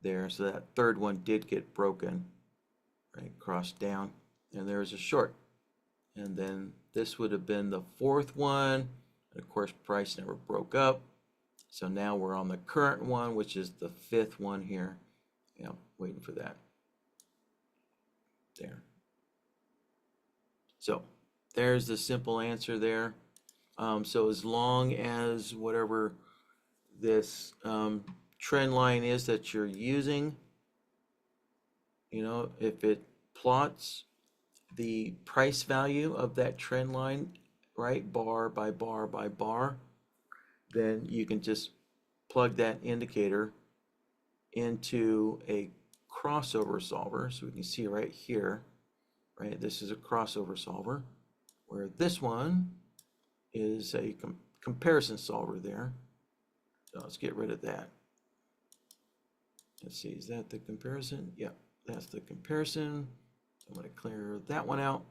S1: there. So that third one did get broken, right? Crossed down, and there's a short. And then this would have been the fourth one. And of course, price never broke up. So now we're on the current one, which is the fifth one here. Yeah, waiting for that. There. So there's the simple answer there. So as long as whatever this trend line is that you're using, if it plots the price value of that trend line, right, bar by bar by bar, then you can just plug that indicator into a crossover solver. So we can see right here, right, this is a crossover solver, where this one is a comparison solver there. So let's get rid of that. Let's see, is that the comparison? Yeah, that's the comparison. I'm going to clear that one out.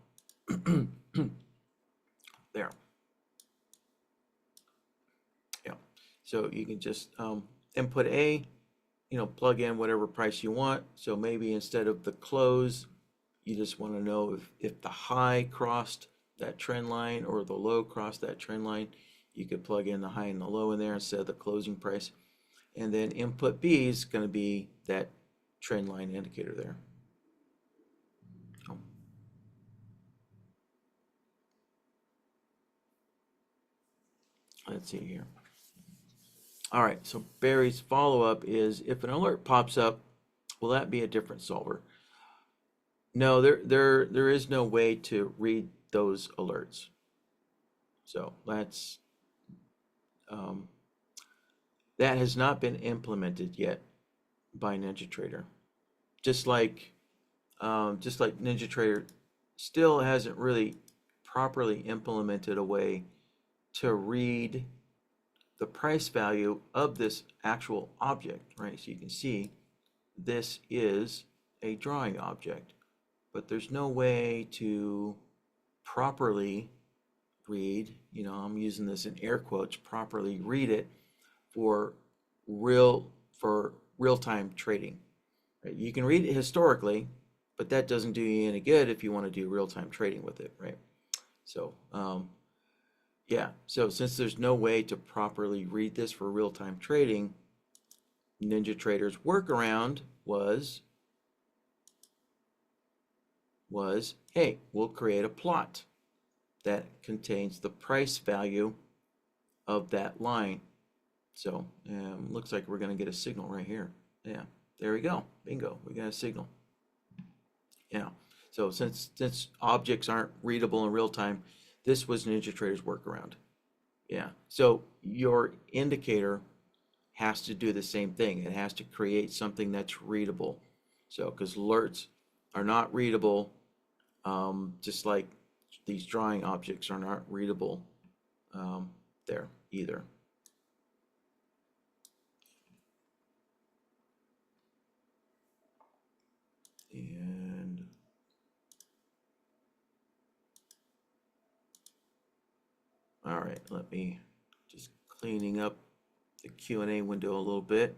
S1: There. Yeah. So you can just input A, plug in whatever price you want. So maybe instead of the close, you just want to know if the high crossed that trend line or the low crossed that trend line. You could plug in the high and the low in there instead of the closing price. And then input B is going to be that trend line indicator there. Let's see here. All right, so Barry's follow-up is, if an alert pops up, will that be a different solver? No, there is no way to read those alerts. So that's that has not been implemented yet by NinjaTrader. Just like NinjaTrader still hasn't really properly implemented a way to read the price value of this actual object, right? So you can see this is a drawing object, but there's no way to properly read, I'm using this in air quotes, properly read it for real-time trading. Right? You can read it historically, but that doesn't do you any good if you want to do real-time trading with it, right? So yeah, so since there's no way to properly read this for real-time trading, NinjaTrader's workaround was, hey, we'll create a plot that contains the price value of that line. So looks like we're going to get a signal right here. Yeah, there we go. Bingo, we got a signal. Yeah, so since objects aren't readable in real time, this was NinjaTrader's workaround. Yeah, so your indicator has to do the same thing. It has to create something that's readable. So, because alerts are not readable, just like these drawing objects are not readable there either. And all right, let me just cleaning up the Q&A window a little bit.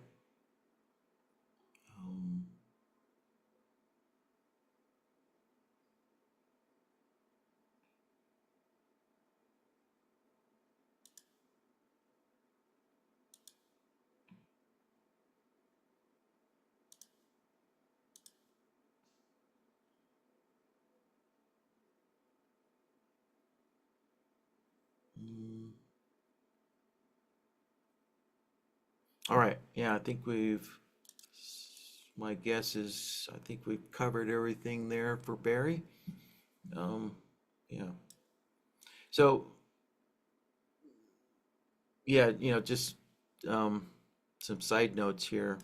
S1: All right, yeah, I think my guess is, I think we've covered everything there for Barry. Yeah. So, yeah, just some side notes here.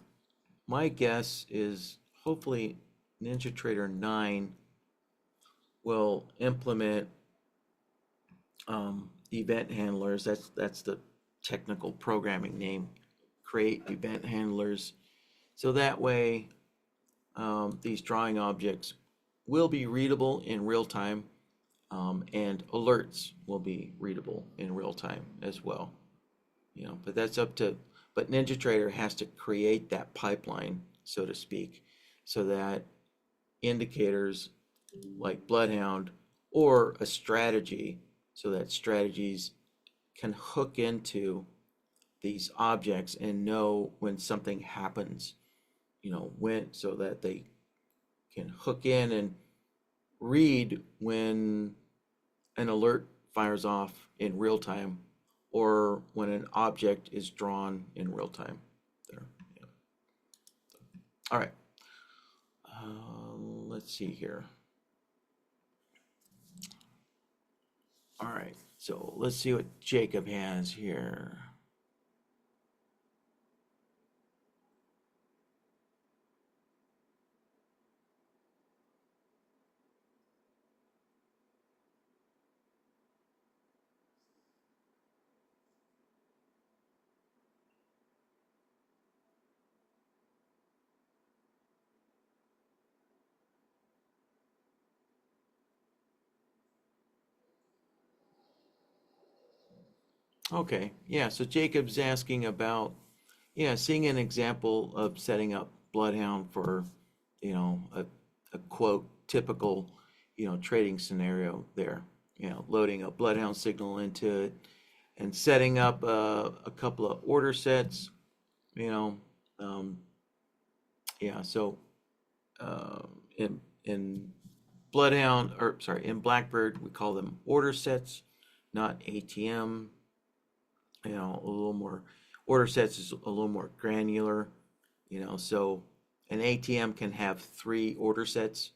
S1: My guess is hopefully NinjaTrader 9 will implement event handlers. That's the technical programming name. Create event handlers, so that way these drawing objects will be readable in real time, and alerts will be readable in real time as well. But that's up to. But NinjaTrader has to create that pipeline so to speak, so that indicators like Bloodhound or a strategy, so that strategies can hook into these objects and know when something happens, when, so that they can hook in and read when an alert fires off in real time or when an object is drawn in real time. There. Yeah. All right. Let's see here. All right. So let's see what Jacob has here. Okay, yeah, so Jacob's asking about, yeah, seeing an example of setting up Bloodhound for, a quote, typical, trading scenario there. Loading a Bloodhound signal into it and setting up a couple of order sets, you know, um, yeah, so in Bloodhound, or sorry, in Blackbird, we call them order sets, not ATM. A little more, order sets is a little more granular, so an ATM can have 3 order sets,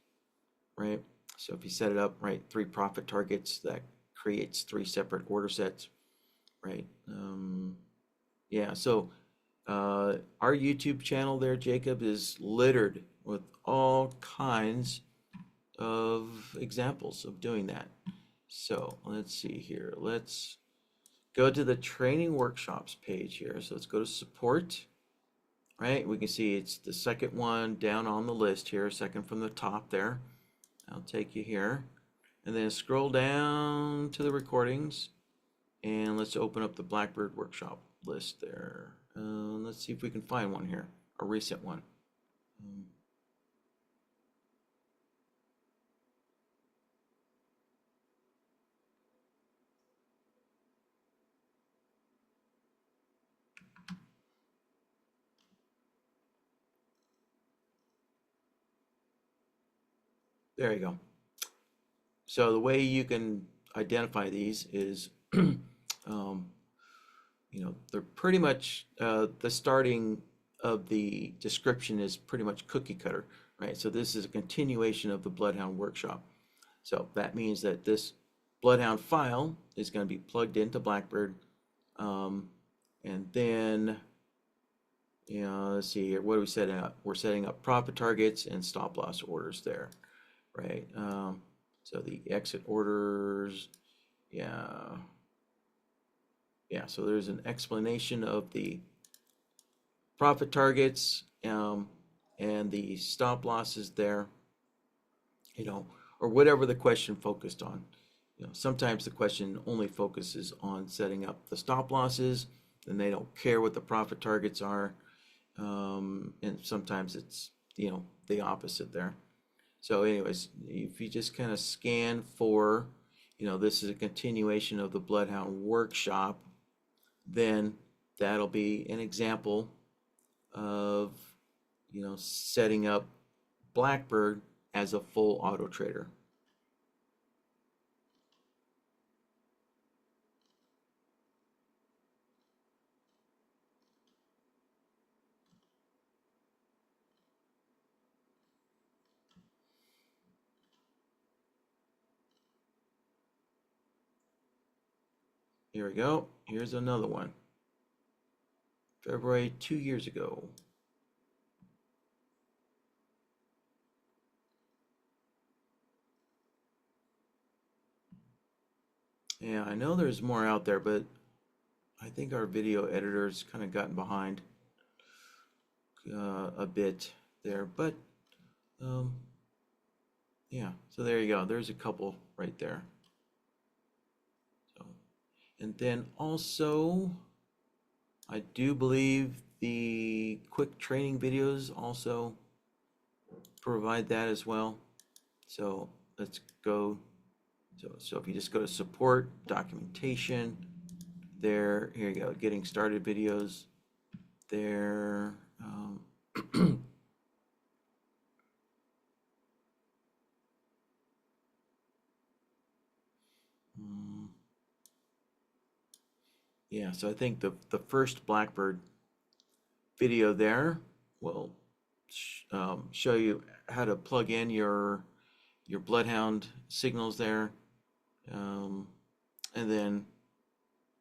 S1: right? So if you set it up right, 3 profit targets, that creates 3 separate order sets, right? Yeah, so our YouTube channel there, Jacob, is littered with all kinds of examples of doing that. So let's see here. Let's go to the training workshops page here. So let's go to support, right? We can see it's the second one down on the list here, second from the top there. I'll take you here. And then scroll down to the recordings. And let's open up the Blackbird workshop list there. Let's see if we can find one here, a recent one. There you go. So the way you can identify these is, they're pretty much, the starting of the description is pretty much cookie cutter, right? So this is a continuation of the Bloodhound workshop. So that means that this Bloodhound file is going to be plugged into Blackbird. And then, let's see here. What are we setting up? We're setting up profit targets and stop loss orders there, right? So the exit orders, yeah. Yeah, so there's an explanation of the profit targets and the stop losses there, or whatever the question focused on. Sometimes the question only focuses on setting up the stop losses and they don't care what the profit targets are. And sometimes it's, the opposite there. So anyways, if you just kind of scan for, this is a continuation of the Bloodhound workshop, then that'll be an example of, setting up Blackbird as a full auto trader. Here we go. Here's another one. February 2 years ago. Yeah, I know there's more out there, but I think our video editor's kind of gotten behind a bit there. But yeah, so there you go. There's a couple right there. So, and then also, I do believe the quick training videos also provide that as well. So let's go. So if you just go to support, documentation, there, here you go, getting started videos, there. Yeah, so I think the first Blackbird video there will show you how to plug in your Bloodhound signals there, and then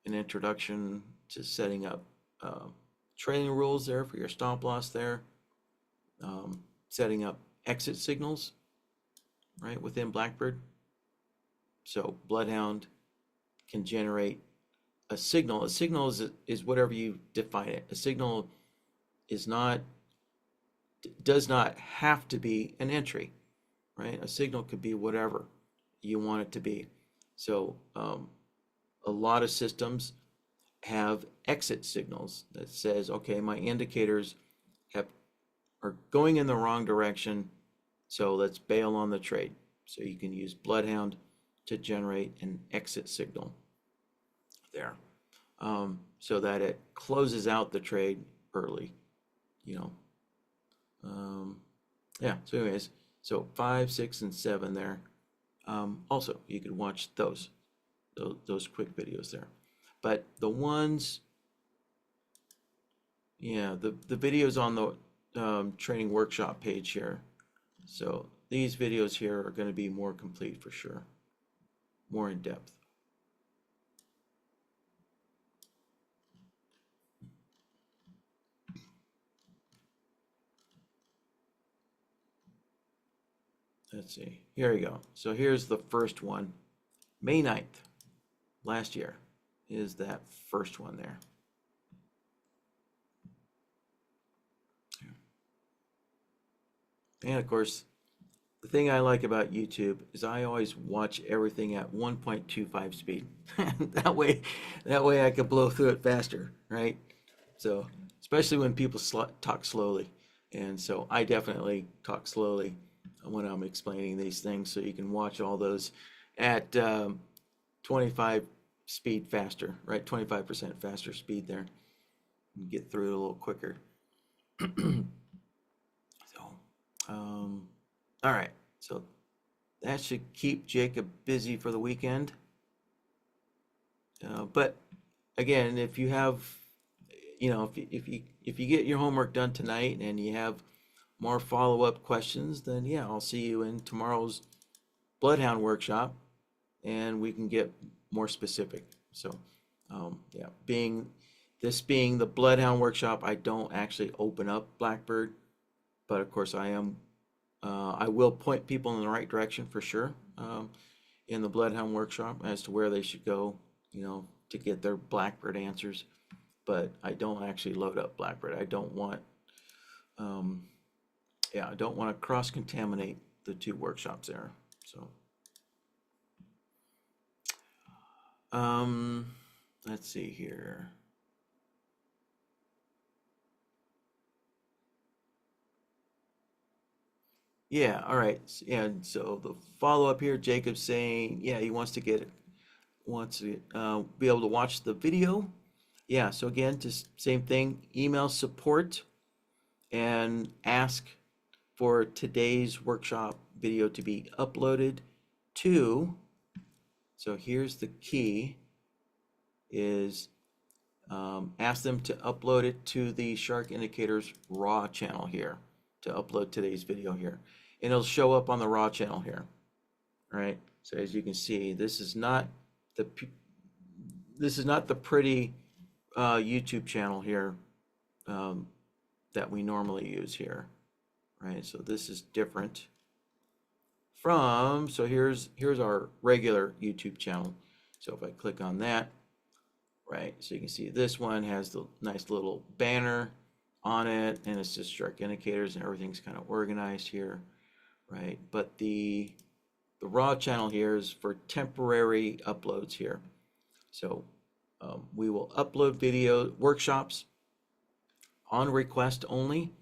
S1: an introduction to setting up training rules there for your stop loss there, setting up exit signals right within Blackbird. So Bloodhound can generate a signal. A signal is whatever you define it. A signal does not have to be an entry, right? A signal could be whatever you want it to be. So a lot of systems have exit signals that says, okay, my indicators are going in the wrong direction, so let's bail on the trade. So you can use Bloodhound to generate an exit signal there, so that it closes out the trade early, yeah, so anyways, so 5, 6, and 7 there. Also, you can watch those quick videos there. But the ones, yeah, the videos on the training workshop page here. So these videos here are going to be more complete for sure, more in depth. Let's see, here we go. So here's the first one, May 9th, last year is that first one there. And of course, the thing I like about YouTube is I always watch everything at 1.25 speed. that way I can blow through it faster, right? So especially when people talk slowly. And so I definitely talk slowly when I'm explaining these things, so you can watch all those at 25 speed faster, right? 25% faster speed there. And get through it a little quicker. All right, so that should keep Jacob busy for the weekend. But again, if you have, if you get your homework done tonight and you have more follow-up questions, then yeah, I'll see you in tomorrow's Bloodhound workshop, and we can get more specific. So, yeah, being the Bloodhound workshop, I don't actually open up Blackbird, but of course I will point people in the right direction for sure, in the Bloodhound workshop as to where they should go, to get their Blackbird answers. But I don't actually load up Blackbird. I don't want, I don't want to cross-contaminate the two workshops there. So, let's see here. Yeah, all right. And so the follow-up here, Jacob's saying, yeah, he wants to be able to watch the video. Yeah, so again, just same thing, email support and ask for today's workshop video to be uploaded to, so here's the key, is ask them to upload it to the Shark Indicators Raw channel here, to upload today's video here. And it'll show up on the Raw channel here. All right, so as you can see, this is not the pretty YouTube channel here that we normally use here, right? So this is different from, so here's our regular YouTube channel. So if I click on that, right, so you can see this one has the nice little banner on it, and it's just Shark Indicators, and everything's kind of organized here, right? But the Raw channel here is for temporary uploads here. So we will upload video workshops on request only,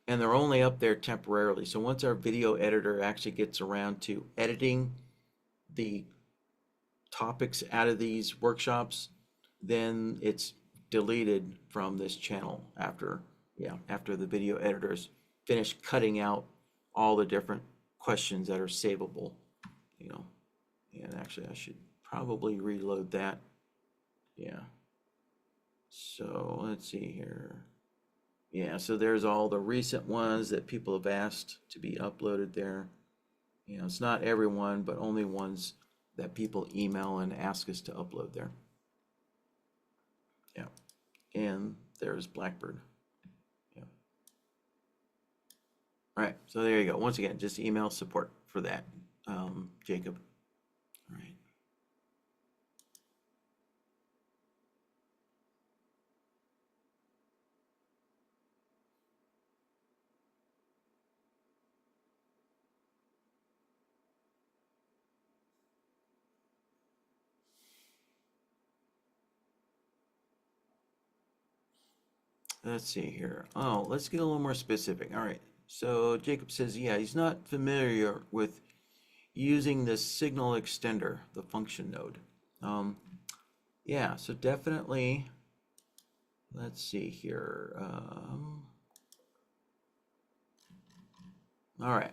S1: and they're only up there temporarily. So once our video editor actually gets around to editing the topics out of these workshops, then it's deleted from this channel after, yeah, after the video editors finish cutting out all the different questions that are savable, you know. And actually I should probably reload that. Yeah. So let's see here. Yeah, so there's all the recent ones that people have asked to be uploaded there. You know, it's not everyone, but only ones that people email and ask us to upload there. Yeah, and there's Blackbird. Yeah. All right, so there you go. Once again, just email support for that, Jacob. All right. Let's see here. Oh, let's get a little more specific. All right. So Jacob says, yeah, he's not familiar with using the signal extender, the function node. Yeah, so definitely, let's see here. All right.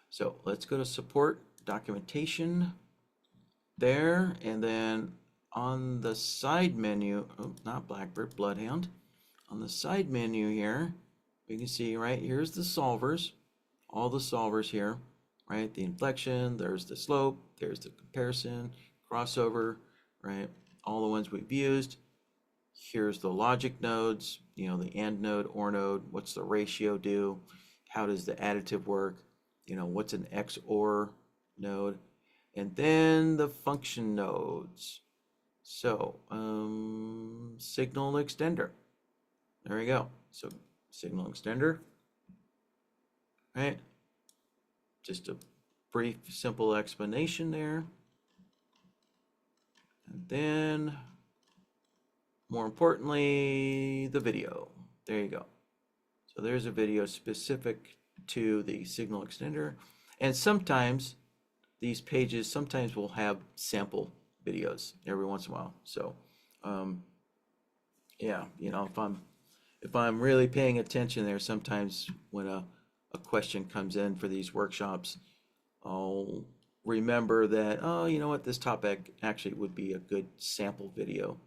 S1: So let's go to support documentation there, and then on the side menu, oh, not Blackbird, Bloodhound. On the side menu here, we can see right here's the solvers, all the solvers here, right? The inflection, there's the slope, there's the comparison, crossover, right? All the ones we've used. Here's the logic nodes, you know, the AND node, OR node, what's the ratio do? How does the additive work? You know, what's an XOR node? And then the function nodes. So, signal extender. There we go. So, signal extender, right? Just a brief, simple explanation there. And then, more importantly, the video. There you go. So there's a video specific to the signal extender. And sometimes these pages sometimes will have sample videos every once in a while. So yeah, you know, if I'm really paying attention there, sometimes when a question comes in for these workshops, I'll remember that, oh, you know what, this topic actually would be a good sample video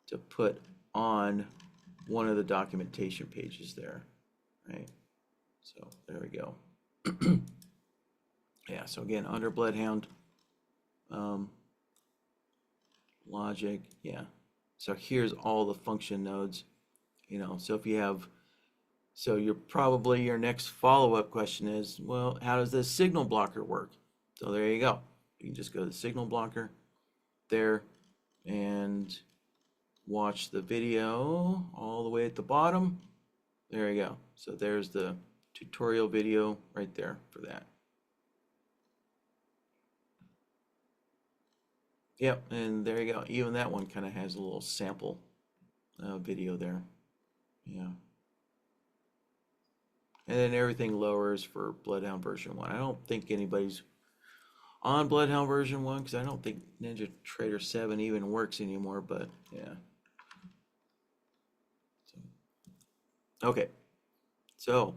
S1: to put on one of the documentation pages there, right? So there we go. Yeah, so again, under Bloodhound, logic, yeah. So here's all the function nodes, you know, so if you have, so your next follow-up question is, well, how does this signal blocker work? So there you go. You can just go to the signal blocker there and watch the video all the way at the bottom. There you go. So there's the tutorial video right there for that. Yep, and there you go. Even that one kind of has a little sample video there. Yeah. And then everything lowers for Bloodhound version 1. I don't think anybody's on Bloodhound version 1 because I don't think NinjaTrader 7 even works anymore, but yeah. Okay. So,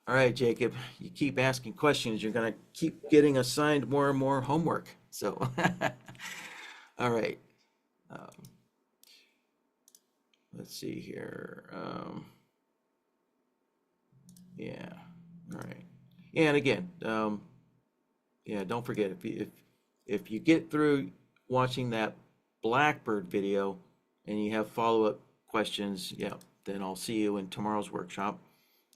S1: all right, Jacob, you keep asking questions. You're going to keep getting assigned more and more homework. So, all right. Let's see here. Yeah. All right. And again, yeah, don't forget if you get through watching that Blackbird video and you have follow-up questions, yeah, then I'll see you in tomorrow's workshop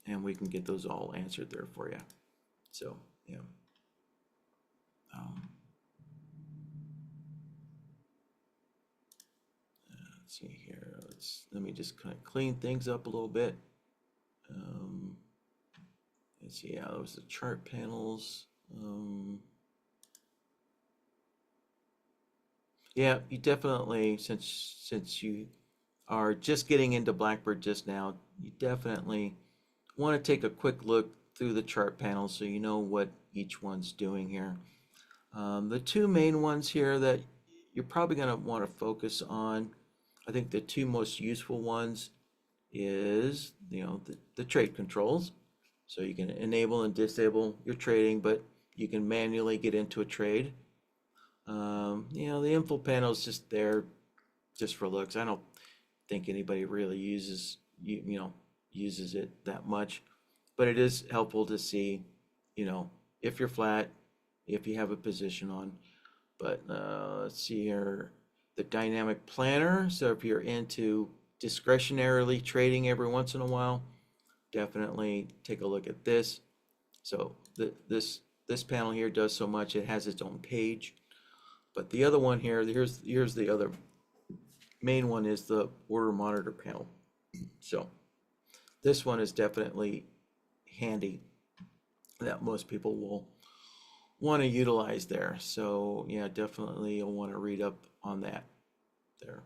S1: and we can get those all answered there for you. So, yeah. Let's see here. Let me just kind of clean things up a little bit. Let's see. Yeah, those are the chart panels. Yeah, you definitely, since you are just getting into Blackbird just now, you definitely want to take a quick look through the chart panel so you know what each one's doing here. The two main ones here that you're probably going to want to focus on, I think the two most useful ones is, the trade controls. So you can enable and disable your trading, but you can manually get into a trade. The info panel is just there just for looks. I don't think anybody really uses it that much, but it is helpful to see, if you're flat, if you have a position on. But let's see here, the dynamic planner. So if you're into discretionarily trading every once in a while, definitely take a look at this. So this panel here does so much, it has its own page. But the other one here, here's the other main one, is the order monitor panel. So this one is definitely handy, that most people will want to utilize there. So yeah, definitely you'll want to read up on that there.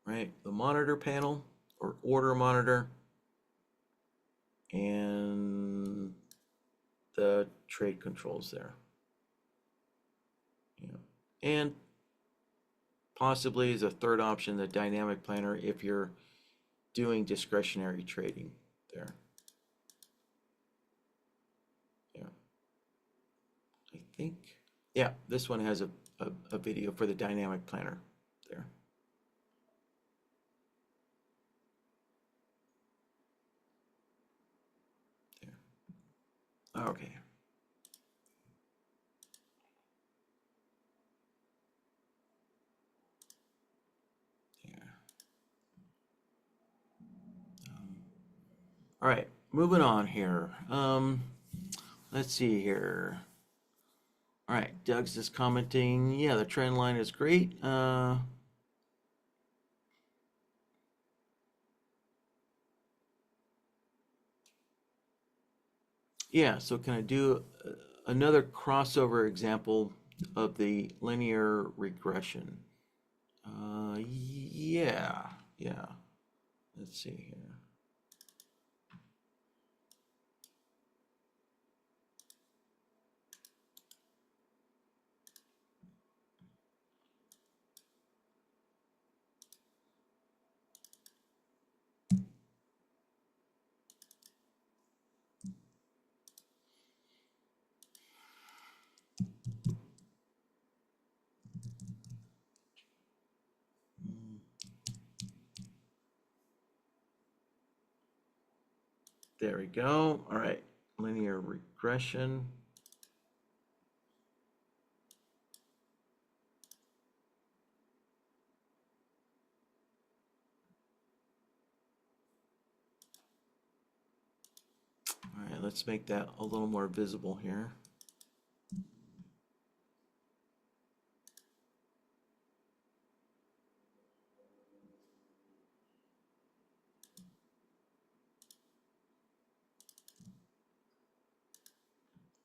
S1: Right, the monitor panel or order monitor and the trade controls there. And possibly as a third option, the dynamic planner if you're doing discretionary trading there. Yeah, I think, yeah, this one has a video for the dynamic planner there. Okay. All right, moving on here. Let's see here. All right, Doug's just commenting. Yeah, the trend line is great. Yeah, so can I do another crossover example of the linear regression? Yeah. Let's see here. There we go. All right, linear regression. All right, let's make that a little more visible here.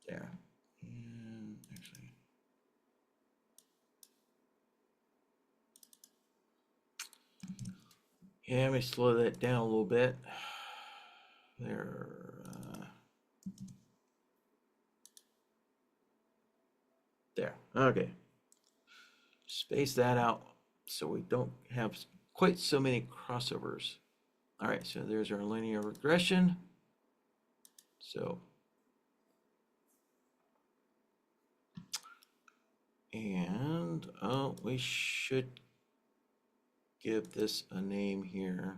S1: There. And actually, yeah, let me slow that down a little bit. There. There. Okay. Space that out so we don't have quite so many crossovers. All right, so there's our linear regression. So, and we should give this a name here.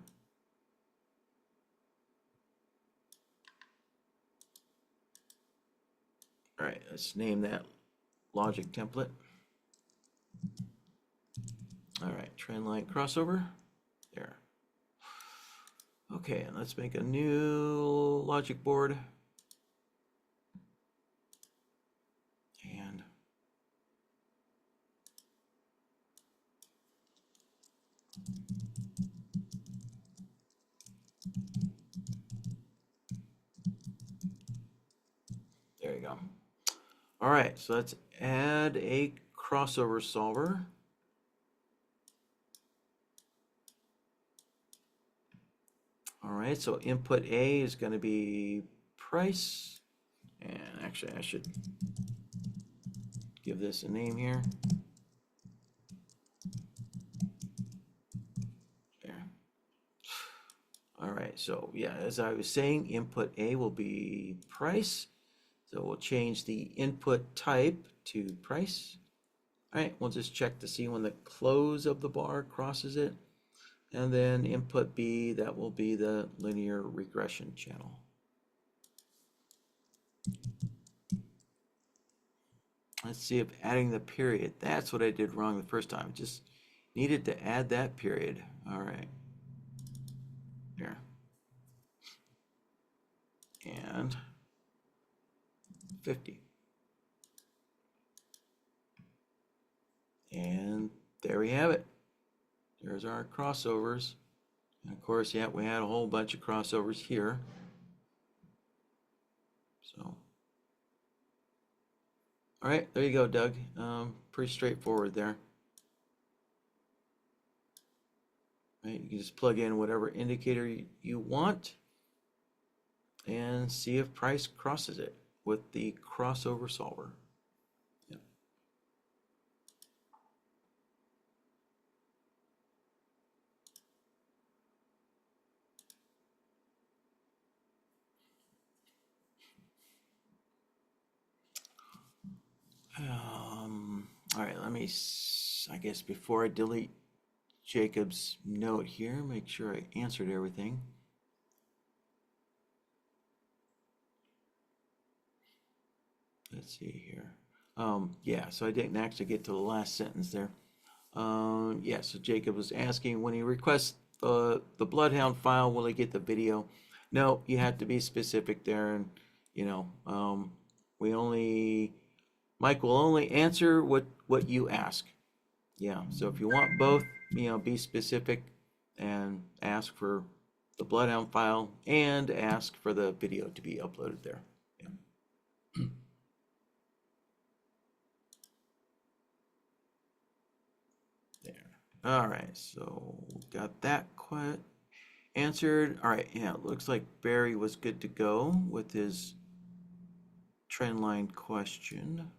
S1: All right, let's name that logic template. All right, trend line crossover, there. Okay, and let's make a new logic board. And there you go. All right, so let's add a crossover solver. All right, so input A is going to be price. And actually, I should give this a name here. There. All right, so yeah, as I was saying, input A will be price. So we'll change the input type to price. All right, we'll just check to see when the close of the bar crosses it. And then input B, that will be the linear regression channel. Let's see if adding the period, that's what I did wrong the first time. Just needed to add that period. All right. There. And 50. And there we have it. There's our crossovers. And of course, yeah, we had a whole bunch of crossovers here. So, all right, there you go, Doug. Pretty straightforward there. Right, you can just plug in whatever indicator you want and see if price crosses it with the crossover solver. Yep. All right, let me, I guess before I delete Jacob's note here, make sure I answered everything. Let's see here. Yeah, so I didn't actually get to the last sentence there. Yeah, so Jacob was asking when he requests the Bloodhound file, will he get the video? No, you have to be specific there, and you know, Mike will only answer what you ask. Yeah, so if you want both, you know, be specific and ask for the Bloodhound file and ask for the video to be uploaded there. Yeah. There. All right, so got that quite answered. All right, yeah, it looks like Barry was good to go with his trend line question.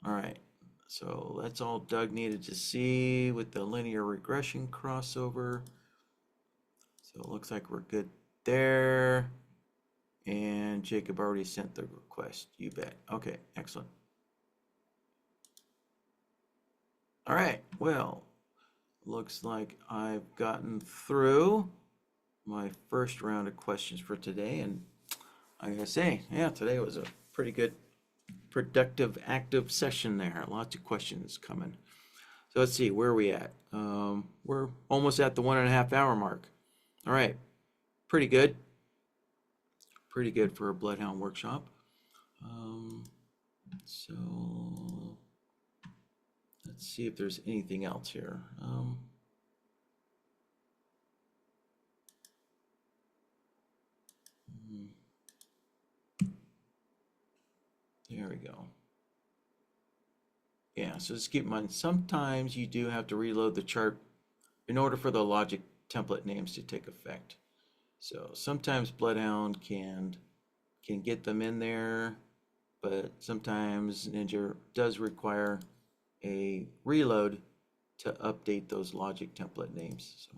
S1: All right, so that's all Doug needed to see with the linear regression crossover. So it looks like we're good there. And Jacob already sent the request. You bet. Okay, excellent. All right, well, looks like I've gotten through my first round of questions for today. And I gotta say, yeah, today was a pretty good, productive, active session there. Lots of questions coming. So let's see, where are we at? We're almost at the 1.5 hour mark. All right, pretty good. Pretty good for a Bloodhound workshop. So let's see if there's anything else here. There we go. Yeah, so just keep in mind, sometimes you do have to reload the chart in order for the logic template names to take effect. So sometimes Bloodhound can get them in there, but sometimes Ninja does require a reload to update those logic template names. So,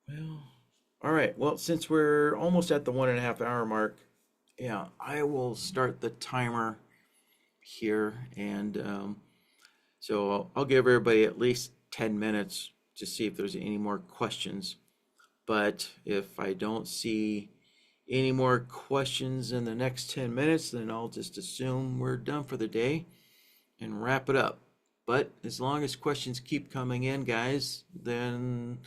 S1: well, all right. Well, since we're almost at the 1.5 hour mark, yeah, I will start the timer here, and so I'll give everybody at least 10 minutes to see if there's any more questions. But if I don't see any more questions in the next 10 minutes, then I'll just assume we're done for the day and wrap it up. But as long as questions keep coming in, guys, then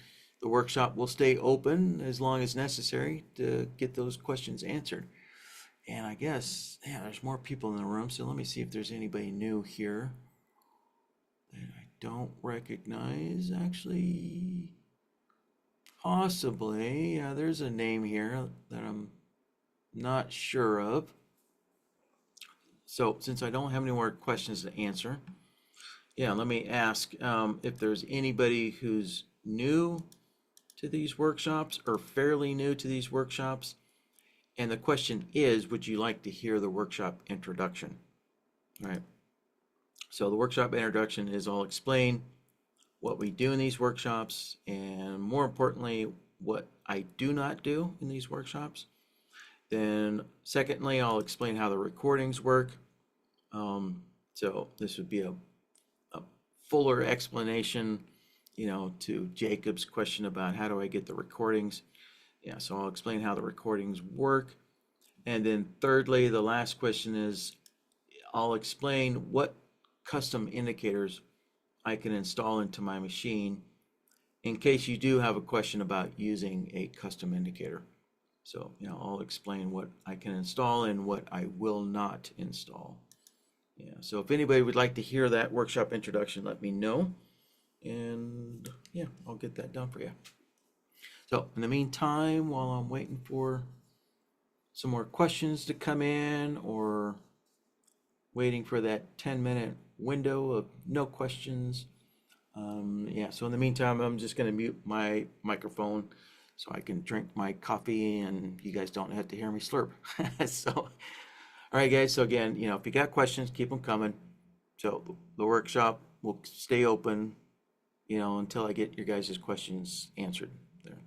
S1: the workshop will stay open as long as necessary to get those questions answered. And I guess, yeah, there's more people in the room, so let me see if there's anybody new here that I don't recognize. Actually, possibly, yeah, there's a name here that I'm not sure of. So since I don't have any more questions to answer, yeah, let me ask if there's anybody who's new to these workshops or fairly new to these workshops. And the question is, would you like to hear the workshop introduction? All right. So the workshop introduction is I'll explain what we do in these workshops and more importantly, what I do not do in these workshops. Then secondly, I'll explain how the recordings work. So this would be a fuller explanation, to Jacob's question about how do I get the recordings. Yeah, so I'll explain how the recordings work. And then thirdly, the last question is I'll explain what custom indicators I can install into my machine in case you do have a question about using a custom indicator. So, I'll explain what I can install and what I will not install. Yeah, so if anybody would like to hear that workshop introduction, let me know. And yeah, I'll get that done for you. So in the meantime, while I'm waiting for some more questions to come in or waiting for that 10-minute window of no questions, yeah, so in the meantime, I'm just going to mute my microphone so I can drink my coffee and you guys don't have to hear me slurp. So, all right, guys. So again, if you got questions, keep them coming. So the workshop will stay open, until I get your guys' questions answered there.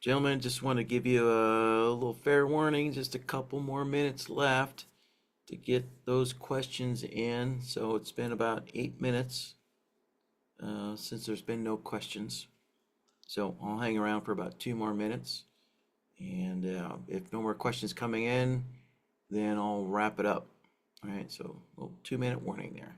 S1: Gentlemen, just want to give you a little fair warning, just a couple more minutes left to get those questions in. So it's been about 8 minutes since there's been no questions. So I'll hang around for about 2 more minutes. And if no more questions coming in, then I'll wrap it up. All right, so a little 2 minute warning there.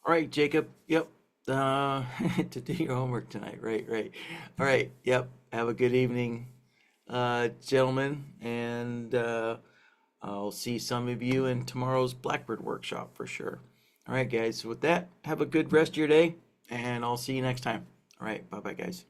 S1: All right, Jacob. Yep. To do your homework tonight. Right, right. All right. Yep. Have a good evening, gentlemen, and I'll see some of you in tomorrow's Blackbird workshop for sure. All right, guys. So with that, have a good rest of your day, and I'll see you next time. All right. Bye bye, guys.